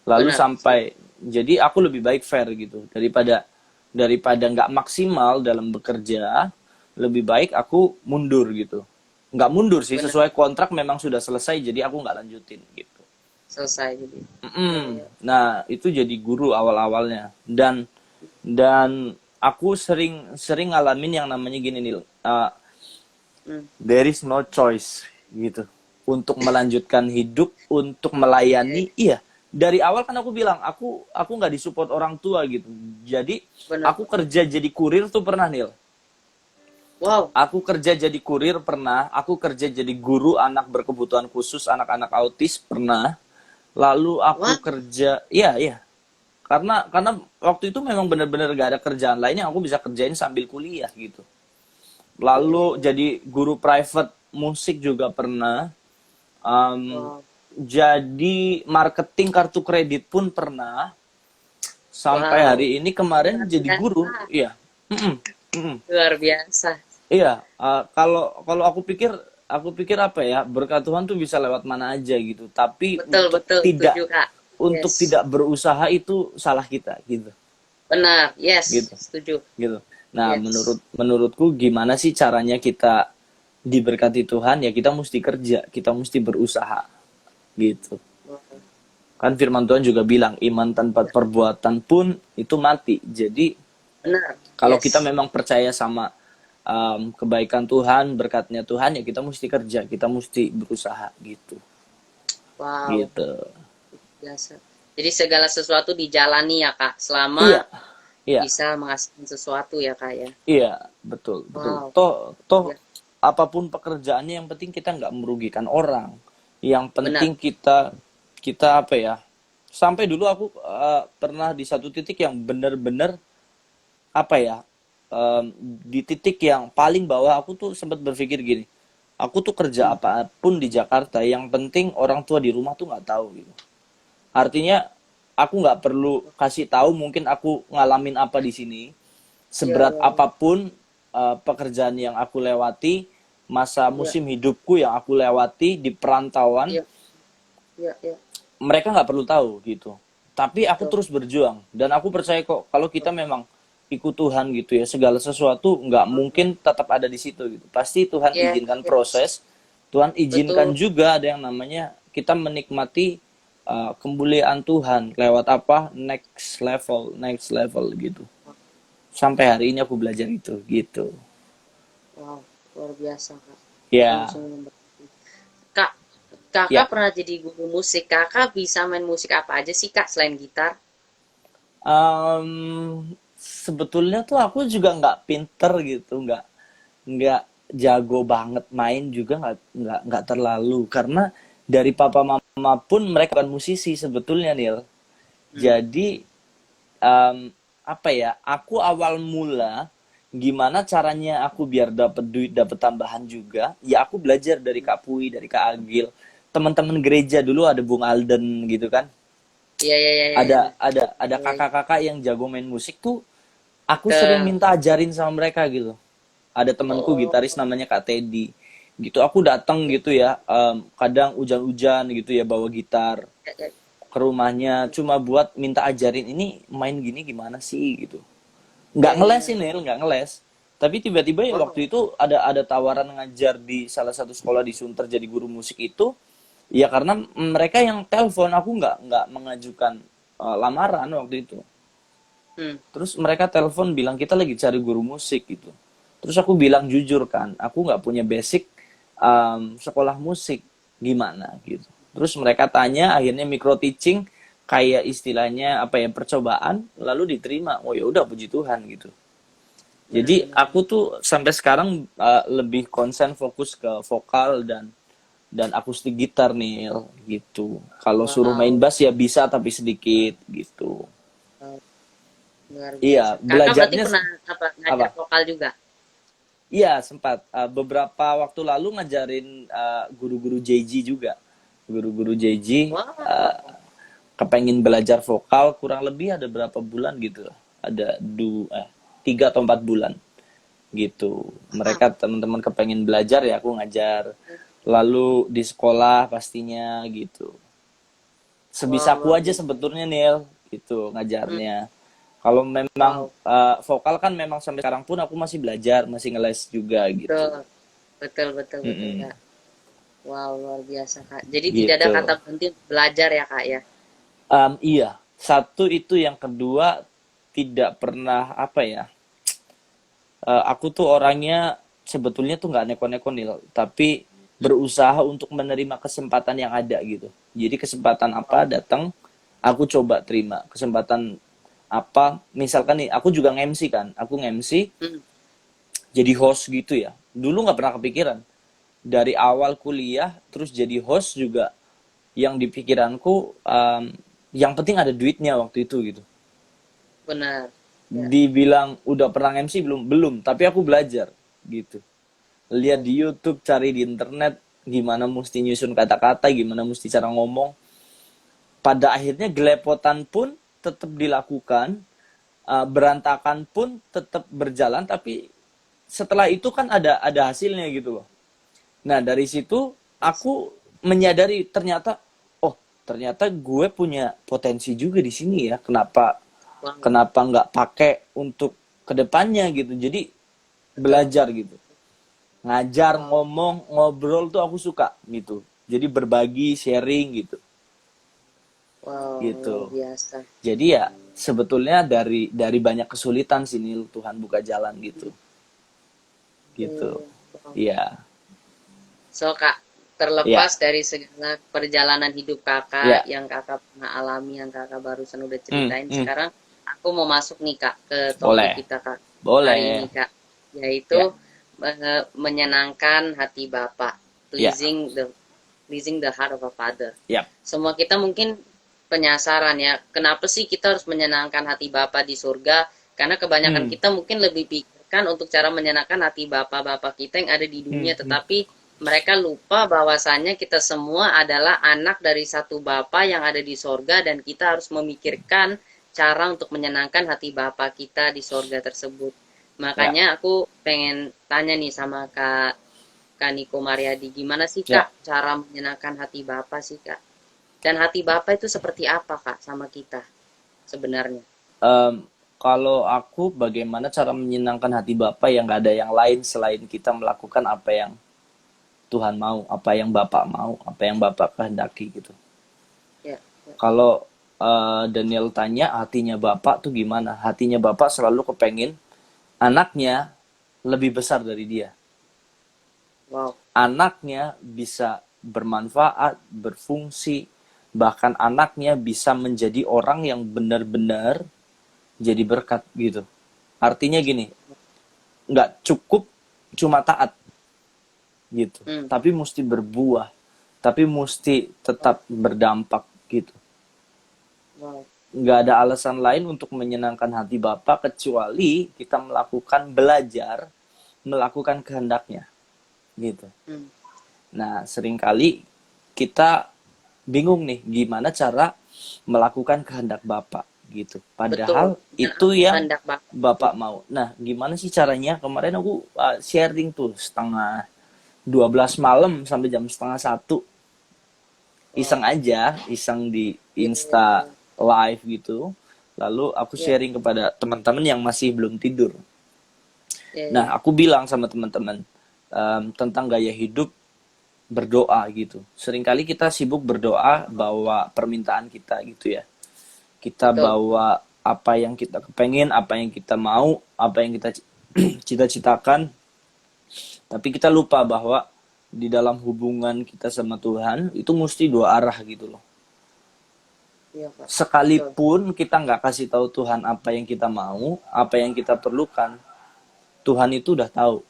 C: Lalu
A: Benar.
C: sampai jadi aku lebih baik fair gitu daripada nggak maksimal dalam bekerja, lebih baik aku mundur gitu. Nggak mundur sih,
A: Benar.
C: sesuai kontrak memang sudah selesai, jadi aku nggak lanjutin gitu.
A: Selesai jadi. Ya,
C: Mm-mm.
A: ya.
C: Nah itu jadi guru awal-awalnya, dan aku sering sering ngalamin yang namanya gini nih,
A: Hmm.
C: there is no choice gitu untuk melanjutkan hidup, untuk
A: Oke.
C: melayani. Iya, dari awal kan aku bilang aku nggak disupport orang tua gitu. Jadi
A: Benar.
C: aku kerja jadi kurir tuh pernah, Nil.
A: Wow.
C: Aku kerja jadi kurir pernah, aku kerja jadi guru anak berkebutuhan khusus, anak-anak autis pernah. Lalu aku
A: Wah.
C: kerja, iya iya, karena waktu itu memang benar-benar gak ada kerjaan lain yang aku bisa kerjain sambil kuliah gitu. Lalu
A: Oh.
C: jadi guru private musik juga pernah. Um,
A: Wow.
C: jadi marketing kartu kredit pun pernah. Sampai
A: Wow.
C: hari ini kemarin
A: Luar
C: jadi guru.
A: biasa.
C: Iya. Mm-mm, mm-mm.
A: Luar biasa.
C: Iya. Kalau aku pikir apa ya, berkat Tuhan tuh bisa lewat mana aja gitu. Tapi
A: Betul, betul. Setuju, Kak.
C: untuk
A: Yes.
C: tidak berusaha itu salah kita gitu.
A: Benar. Yes.
C: Gitu.
A: Setuju.
C: Gitu. Nah,
A: Yes.
C: menurutku gimana sih caranya kita diberkati Tuhan? Ya kita mesti kerja, kita mesti berusaha gitu.
A: Wow.
C: Kan firman Tuhan juga bilang, iman tanpa perbuatan pun itu mati. Jadi
A: Benar.
C: kalau
A: Yes.
C: kita memang percaya sama kebaikan Tuhan, berkatnya Tuhan, ya kita mesti kerja, kita mesti berusaha gitu.
A: Wow.
C: Gitu.
A: Biasa. Jadi segala sesuatu dijalani ya, Kak.
C: Iya,
A: Selama
C: iya,
A: bisa menghasilkan sesuatu ya, Kak ya.
C: iya, betul, betul.
A: Wow.
C: Toh
A: Ya.
C: apapun pekerjaannya, yang penting kita nggak merugikan orang. Yang
A: Benar.
C: penting kita apa ya? Sampai dulu aku pernah di satu titik yang benar-benar apa ya? di titik yang paling bawah aku tuh sempat berpikir gini, aku tuh kerja apapun di Jakarta, yang penting orang tua di rumah tuh nggak tahu gitu. Artinya aku nggak perlu kasih tahu mungkin aku ngalamin apa di sini,
A: Iya,
C: seberat
A: iya, iya.
C: apapun pekerjaan yang aku lewati, masa
A: Iya,
C: musim hidupku yang aku lewati di perantauan,
A: iya, iya, iya.
C: mereka nggak perlu tahu gitu. Tapi aku
A: Betul.
C: terus berjuang dan aku percaya kok kalau kita memang ikut Tuhan gitu ya, segala sesuatu nggak mungkin tetap ada di situ gitu. Pasti Tuhan
A: Yes,
C: izinkan
A: yes.
C: proses, Tuhan izinkan
A: Betul.
C: juga ada yang namanya kita menikmati kemuliaan Tuhan lewat apa, next level gitu. Sampai hari ini aku belajar itu gitu.
A: Wow, luar biasa, Kak. Tuhan
C: Ya,
A: sungguh memberkati. Kak, kakak
C: ya.
A: pernah jadi guru musik. Kakak bisa main musik apa aja sih, Kak, selain gitar?
C: Sebetulnya tuh aku juga nggak pinter gitu, nggak jago banget main juga, nggak terlalu, karena dari papa mama pun mereka bukan musisi sebetulnya, Nil.
A: Hmm.
C: Jadi apa ya, aku awal mula gimana caranya aku biar dapat duit, dapat tambahan juga, ya aku belajar dari Kak Pui, dari Kak Agil, teman-teman gereja dulu, ada Bung Alden gitu kan,
A: Iya, iya, iya, iya, iya.
C: ada
A: Iya, iya.
C: kakak-kakak yang jago main musik tuh, aku sering
A: Betul.
C: minta ajarin sama mereka gitu. Ada temanku
A: Oh,
C: gitaris namanya Kak Teddy gitu, aku datang
A: ya,
C: gitu ya, kadang hujan-hujan gitu ya, bawa gitar
A: ya, ya.
C: ke rumahnya cuma buat minta ajarin ini main gini gimana sih gitu.
A: Iya,
C: Nggak
A: iya,
C: ngeles
A: iya.
C: ini, nggak ngeles, tapi tiba-tiba ya
A: Wow.
C: waktu itu ada tawaran ngajar di salah satu sekolah di Sunter jadi guru musik itu, ya karena mereka yang telepon, aku nggak mengajukan lamaran waktu itu.
A: Hmm.
C: Terus mereka telepon bilang kita lagi cari guru musik gitu. Terus aku bilang jujur kan, aku nggak punya basic sekolah musik, gimana gitu. Terus mereka tanya, akhirnya micro teaching, kayak istilahnya apa ya, percobaan, lalu diterima. Oh ya udah, puji Tuhan gitu. Jadi
A: Benar-benar.
C: aku tuh sampai sekarang lebih konsen fokus ke vokal dan akustik gitar nih gitu. Kalau suruh main
A: Wow.
C: bass ya bisa tapi sedikit gitu.
A: Wow. Luar
C: Iya,
A: biasa. Kakak berarti
C: belajarnya
A: pernah apa
C: apa?
A: ngajar vokal juga?
C: Iya, sempat. Beberapa waktu lalu ngajarin guru-guru JG juga. Guru-guru JG
A: Wow.
C: kepengen belajar vokal, kurang lebih ada berapa bulan gitu. Ada 3 atau 4 bulan gitu. Mereka teman-teman kepengen belajar ya aku ngajar. Lalu di sekolah pastinya gitu.
A: Wow,
C: Sebisaku
A: luar
C: aja
A: biasa.
C: sebetulnya, Nil, gitu
A: Hmm.
C: ngajarnya. Kalau memang
A: Wow.
C: vokal kan memang sampai sekarang pun aku masih belajar, masih ngeles juga gitu.
A: Betul. Betul, betul, betul,
C: Mm-mm.
A: Kak. Wow, luar biasa, Kak. Jadi tidak ada kata
C: Gitu.
A: berhenti untuk belajar ya, Kak ya?
C: Iya, satu itu, yang kedua tidak pernah apa ya. Aku tuh orangnya sebetulnya tuh nggak neko-neko nih, tapi berusaha untuk menerima kesempatan yang ada gitu. Jadi kesempatan apa
A: Wow.
C: datang, aku coba terima. Kesempatan apa, misalkan nih, aku juga nge-MC kan, aku nge-MC
A: Hmm.
C: jadi host gitu ya. Dulu nggak pernah kepikiran. Dari awal kuliah terus jadi host juga, yang di pikiranku yang penting ada duitnya waktu itu gitu.
A: Benar. Ya.
C: Dibilang udah pernah MC belum, belum, tapi aku belajar gitu. Lihat di YouTube, cari di internet gimana mesti nyusun kata-kata, gimana mesti cara ngomong. Pada akhirnya gelepotan pun tetap dilakukan, berantakan pun tetap berjalan, tapi setelah itu kan ada hasilnya gitu loh. Nah, dari situ
A: Yes.
C: aku menyadari ternyata, oh, ternyata gue punya potensi juga di sini ya. Kenapa
A: Wow.
C: kenapa nggak pakai untuk kedepannya gitu. Jadi
A: Betul.
C: belajar gitu. Ngajar,
A: Wow.
C: ngomong, ngobrol tuh aku suka gitu. Jadi berbagi, sharing gitu.
A: Wow, luar
C: Gitu.
A: biasa.
C: Jadi ya sebetulnya dari banyak kesulitan sini Tuhan buka jalan gitu. Gitu.
A: Hmm. Wow.
C: Iya.
A: So, Kak,
C: Iya.
A: terlepas dari segala perjalanan hidup kakak
C: Iya.
A: yang kakak pernah alami, yang kakak barusan udah
C: Hmm,
A: ceritain,
C: hmm.
A: sekarang aku mau masuk nih, Kak, ke topik
C: Boleh.
A: kita, Kak, hari
C: Boleh.
A: ini, Kak, yaitu
C: Ya.
A: menyenangkan hati Bapak,
C: Ya.
A: pleasing the heart of a father.
C: Ya.
A: Semua kita mungkin penasaran ya, kenapa sih kita harus menyenangkan hati Bapa di surga? Karena kebanyakan
C: Hmm.
A: kita mungkin lebih pikir mengajarkan untuk cara menyenangkan hati bapak-bapak kita yang ada di dunia,
C: Hmm.
A: tetapi mereka lupa bahwasannya kita semua adalah anak dari satu Bapa yang ada di sorga dan kita harus memikirkan cara untuk menyenangkan hati Bapa kita di sorga tersebut.
C: Ya,
A: Makanya aku pengen tanya nih sama Kak Niko Mariadi, gimana sih
C: ya.
A: Kak cara menyenangkan hati Bapa sih Kak? Dan hati Bapa itu seperti apa Kak sama kita sebenarnya?
C: Em, Kalau aku, bagaimana cara menyenangkan hati Bapa yang nggak ada yang lain selain kita melakukan apa yang Tuhan mau, apa yang Bapak mau, apa yang Bapak kehendaki gitu.
A: Ya, ya.
C: Kalau Daniel tanya hatinya Bapak tuh gimana? Hatinya Bapak selalu kepengen anaknya lebih besar dari dia.
A: Wow.
C: Anaknya bisa bermanfaat, berfungsi, bahkan anaknya bisa menjadi orang yang benar-benar jadi berkat gitu. Artinya gini, nggak cukup cuma taat gitu,
A: Hmm.
C: tapi mesti berbuah, tapi mesti tetap berdampak gitu.
A: Wow.
C: Nggak ada alasan lain untuk menyenangkan hati Bapa kecuali kita melakukan belajar, melakukan kehendaknya gitu.
A: Hmm.
C: Nah, seringkali kita bingung nih gimana cara melakukan kehendak Bapak gitu.
A: Betul.
C: Padahal
A: Dan
C: itu
A: apa
C: yang
A: kehendak Bapak itu?
C: Bapak mau. Nah, gimana sih caranya? Kemarin aku sharing tuh setengah 12 malam sampai jam setengah satu. Iseng
A: Wow.
C: aja, iseng di
A: Iya, iya,
C: Insta
A: iya.
C: live gitu. Lalu aku
A: Iya,
C: sharing kepada teman-teman yang masih belum tidur.
A: iya,
C: Nah,
A: iya.
C: aku bilang sama teman-teman tentang gaya hidup berdoa gitu. Seringkali kita sibuk berdoa bawa permintaan kita gitu ya. Kita
A: Betul.
C: bawa apa yang kita kepengen, apa yang kita mau, apa yang kita cita-citakan. Tapi kita lupa bahwa di dalam hubungan kita sama Tuhan itu mesti dua arah gitu loh.
A: Iya, Kak. Betul.
C: Sekalipun kita nggak kasih tahu Tuhan apa yang kita mau, apa yang kita perlukan, Tuhan itu udah tahu.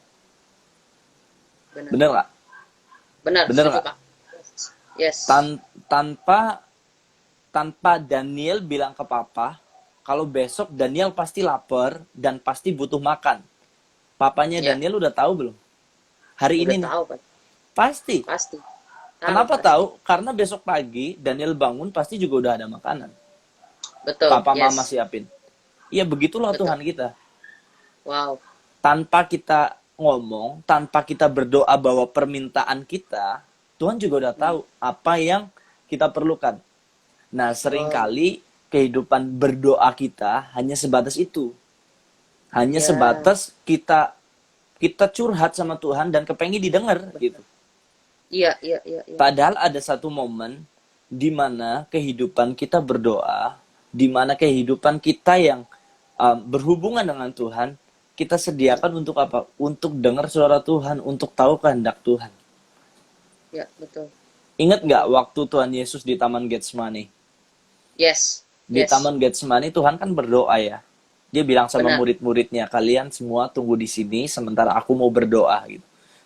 A: Benar.
C: Bener nggak?
A: Benar,
C: Bener
A: setuju,
C: nggak?
A: Kak. Yes.
C: Tanpa tanpa Daniel bilang ke papa, kalau besok Daniel pasti lapar dan pasti butuh makan. Papanya
A: Ya,
C: Daniel udah tahu belum? Hari
A: udah
C: ini nih.
A: tahu, Pak.
C: Pasti.
A: Pasti. Tahu,
C: Kenapa
A: pasti.
C: tahu? Karena besok pagi Daniel bangun pasti juga udah ada makanan.
A: Betul.
C: Papa mama
A: Yes.
C: siapin. Ya begitulah
A: Betul.
C: Tuhan kita.
A: Wow.
C: Tanpa kita ngomong, tanpa kita berdoa bahwa permintaan kita, Tuhan juga udah
A: Hmm.
C: tahu apa yang kita perlukan. Nah,
A: Wow.
C: seringkali kehidupan berdoa kita hanya sebatas itu. Hanya
A: Ya.
C: sebatas kita kita curhat sama Tuhan dan kepengen didengar gitu.
A: Iya, iya, iya, iya.
C: Padahal ada satu momen di mana kehidupan kita berdoa, di mana kehidupan kita yang berhubungan dengan Tuhan, kita
A: Hmm.
C: sediakan untuk apa? Untuk dengar suara Tuhan, untuk tahu kehendak Tuhan.
A: Ya, betul.
C: Ingat nggak
A: Betul.
C: waktu Tuhan Yesus di Taman Getsemani?
A: Yes.
C: Di
A: Yes.
C: Taman Getsemani Tuhan kan berdoa ya. Dia bilang sama
A: Benar.
C: murid-muridnya, kalian semua tunggu di sini sementara aku mau berdoa gitu.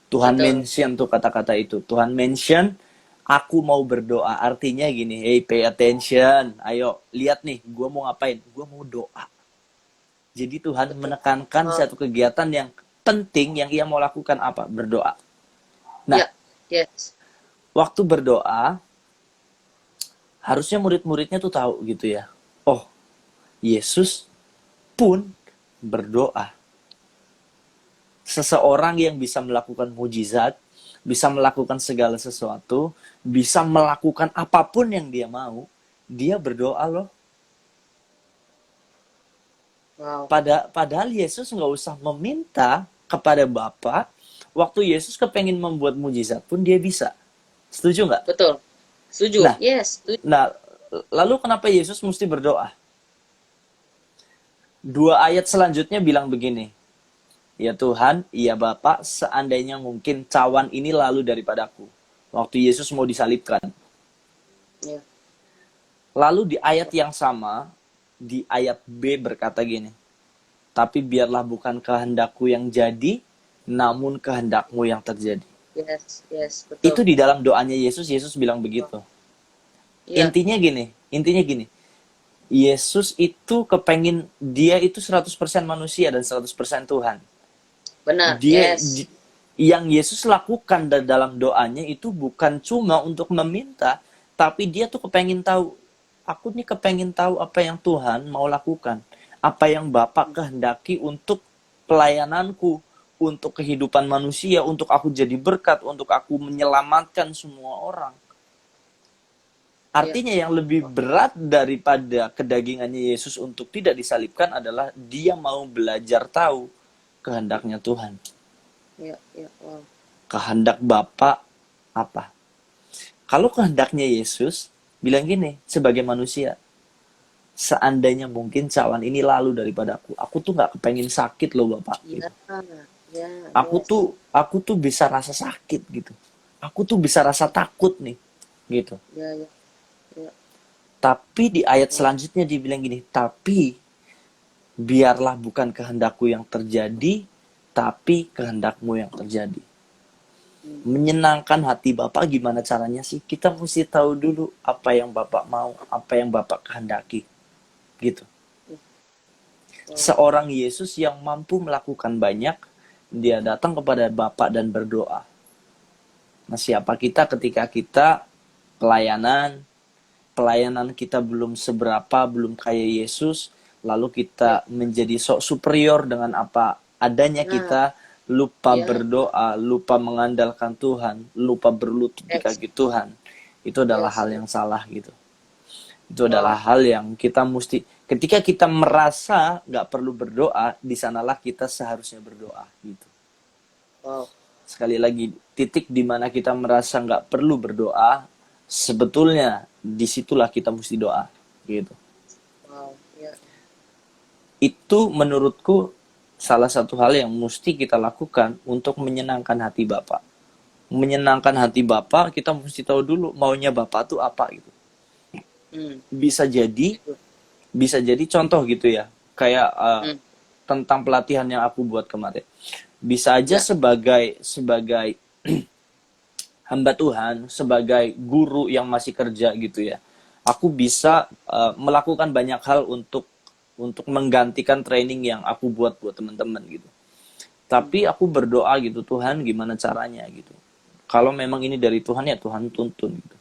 C: Tuhan
A: Betul.
C: mention tuh kata-kata itu. Tuhan mention, aku mau berdoa. Artinya gini, hey pay attention. Ayo, lihat nih, gue mau ngapain? Gue mau doa. Jadi Tuhan
A: Betul.
C: menekankan
A: Oh,
C: satu kegiatan yang penting yang ia mau lakukan apa? Berdoa. Nah,
A: ya. Yes.
C: waktu berdoa, harusnya murid-muridnya tuh tahu gitu ya. Oh, Yesus pun berdoa. Seseorang yang bisa melakukan mujizat, bisa melakukan segala sesuatu, bisa melakukan apapun yang dia mau, dia berdoa loh.
A: Wow.
C: Padahal Yesus nggak usah meminta kepada Bapa. Waktu Yesus kepengen membuat mujizat pun dia bisa. Setuju nggak?
A: Betul. Setuju.
C: Nah,
A: Yes. Setuju.
C: nah, lalu kenapa Yesus mesti berdoa? Dua ayat selanjutnya bilang begini, ya Tuhan, ya Bapa, seandainya mungkin cawan ini lalu daripadaku. Waktu Yesus mau disalibkan.
A: Ya.
C: Lalu di ayat yang sama, di ayat B berkata gini, tapi biarlah bukan kehendakku yang jadi, namun kehendakmu yang terjadi.
A: Yes. Yes.
C: Itu
A: Betul.
C: di dalam doanya Yesus, Yesus bilang begitu.
A: Iya.
C: Intinya gini, Yesus itu kepengen, dia itu 100% manusia dan 100% Tuhan.
A: Benar,
C: Dia
A: yes.
C: yang Yesus lakukan dalam doanya itu bukan cuma untuk meminta, tapi dia tuh kepengen tahu, aku nih kepengen tahu apa yang Tuhan mau lakukan, apa yang Bapak kehendaki untuk pelayananku, untuk kehidupan manusia, untuk aku jadi berkat, untuk aku menyelamatkan semua orang.
A: Ya.
C: Artinya yang lebih berat daripada kedagingannya Yesus untuk tidak disalibkan adalah dia mau belajar tahu kehendaknya Tuhan.
A: Ya, ya, wow.
C: Kehendak Bapa apa? Kalau kehendaknya Yesus bilang gini, sebagai manusia, seandainya mungkin cawan ini lalu daripada aku tuh nggak kepengen sakit loh Bapak.
A: Ya,
C: Gitu.
A: ya,
C: Aku
A: yes.
C: tuh aku tuh bisa rasa sakit gitu. Aku tuh bisa rasa takut nih, gitu.
A: Ya, ya, ya.
C: Tapi di ayat
A: Wow.
C: selanjutnya dibilang gini, tapi biarlah bukan kehendakku yang terjadi, tapi kehendakmu yang terjadi.
A: Hmm.
C: Menyenangkan hati Bapak gimana caranya sih? Kita mesti tahu dulu apa yang Bapak mau, apa yang Bapak kehendaki. Gitu.
A: Wow.
C: Seorang Yesus yang mampu melakukan banyak, dia datang kepada Bapak dan berdoa. Nah, siapa kita ketika kita pelayanan kita belum seberapa, belum kayak Yesus, lalu
A: Ya.
C: kita menjadi sok superior dengan apa adanya
A: Nah,
C: kita, lupa
A: ya,
C: berdoa, lupa mengandalkan Tuhan, lupa berlutut di
A: yes,
C: kaki Tuhan. Itu adalah
A: yes,
C: hal
A: yes.
C: yang salah gitu. Itu adalah
A: Wow.
C: hal yang kita mesti, ketika kita merasa nggak perlu berdoa, di sanalah kita seharusnya berdoa gitu.
A: Wow.
C: Sekali lagi, titik di mana kita merasa nggak perlu berdoa, sebetulnya disitulah kita mesti doa gitu.
A: Wow. Ya.
C: Itu menurutku salah satu hal yang mesti kita lakukan untuk menyenangkan hati Bapak. Menyenangkan hati Bapak, kita mesti tahu dulu maunya Bapak tuh apa gitu.
A: Hmm.
C: Bisa jadi contoh gitu ya, kayak
A: Hmm.
C: tentang pelatihan yang aku buat kemarin. Bisa aja
A: Ya.
C: sebagai hamba Tuhan, sebagai guru yang masih kerja gitu ya. Aku
A: Ya.
C: bisa melakukan banyak hal untuk menggantikan training yang aku buat teman-teman gitu.
A: Hmm.
C: Tapi aku berdoa gitu, Tuhan gimana caranya gitu. Kalau memang ini dari Tuhan ya Tuhan tuntun gitu.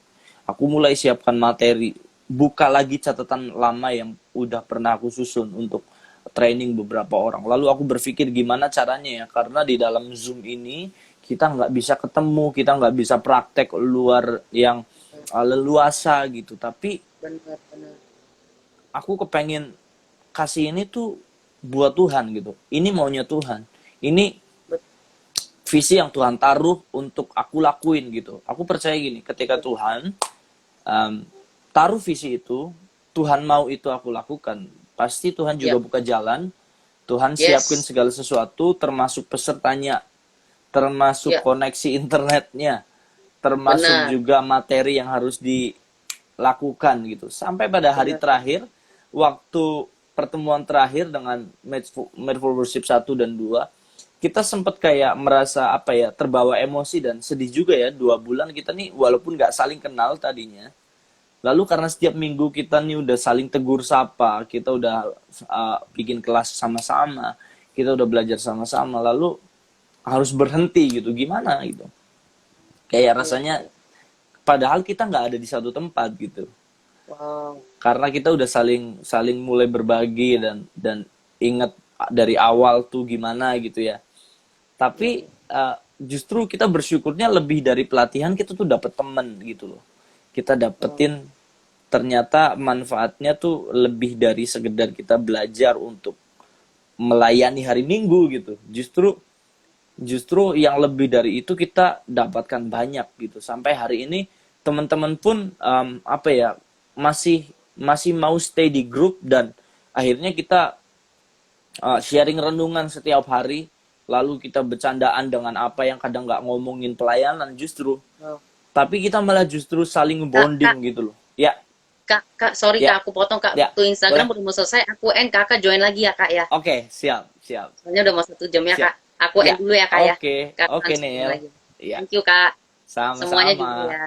C: Aku mulai siapkan materi, buka lagi catatan lama yang udah pernah aku susun untuk training beberapa orang. Lalu aku berpikir gimana caranya ya, karena di dalam Zoom ini kita nggak bisa ketemu, kita nggak bisa praktek luar yang leluasa gitu. Tapi
A: Benar, benar.
C: aku kepengen kasih ini tuh buat Tuhan gitu. Ini maunya Tuhan. Ini
A: Bet-
C: visi yang Tuhan taruh untuk aku lakuin gitu. Aku percaya gini, ketika Tuhan um, taruh visi itu, Tuhan mau itu aku lakukan, pasti Tuhan
A: Ya.
C: juga buka jalan, Tuhan siapin
A: Yes.
C: segala sesuatu, termasuk pesertanya, termasuk
A: Ya.
C: koneksi internetnya, termasuk
A: Benar,
C: juga materi yang harus dilakukan gitu. Sampai pada hari
A: benar.
C: terakhir, waktu pertemuan terakhir dengan Mindful Worship 1 dan 2, kita sempat kayak merasa apa ya, terbawa emosi dan sedih juga ya. 2 bulan kita nih walaupun nggak saling kenal tadinya, lalu karena setiap minggu kita nih udah saling tegur sapa, kita udah bikin kelas sama-sama, kita udah belajar sama-sama, lalu harus berhenti gitu, gimana gitu. Kayak
A: Ya,
C: rasanya
A: ya.
C: padahal kita nggak ada di satu tempat gitu.
A: Wow.
C: Karena kita udah saling saling mulai berbagi dan ingat dari awal tuh gimana gitu ya.
A: Ya,
C: Tapi
A: ya.
C: justru kita bersyukurnya lebih dari pelatihan, kita tuh dapet temen gitu loh. Kita
A: Wow.
C: dapetin ternyata manfaatnya tuh lebih dari sekedar kita belajar untuk melayani hari Minggu gitu. Justru yang lebih dari itu kita dapatkan banyak gitu. Sampai hari ini teman-teman pun apa ya, masih masih mau stay di grup, dan akhirnya kita sharing renungan setiap hari, lalu kita bercandaan dengan apa yang kadang nggak ngomongin pelayanan justru,
A: Wow.
C: tapi kita malah justru saling
A: Kak, Kak,
C: bonding gitu loh. Ya,
A: Sorry
C: ya,
A: Kak, aku potong Kak.
C: ya,
A: Waktu Instagram
C: boleh.
A: udah mau selesai, aku end Kakak join lagi ya Kak ya.
C: Oke, siap, siap,
A: Soalnya udah mau 1 jam ya
C: siap.
A: Kak. Aku
C: Ya,
A: end dulu ya Kak ya.
C: oke,
A: Kakak
C: oke
A: langsung join
C: Neil.
A: lagi.
C: Ya,
A: Thank you Kak. Semuanya
C: sama-sama.
A: juga ya.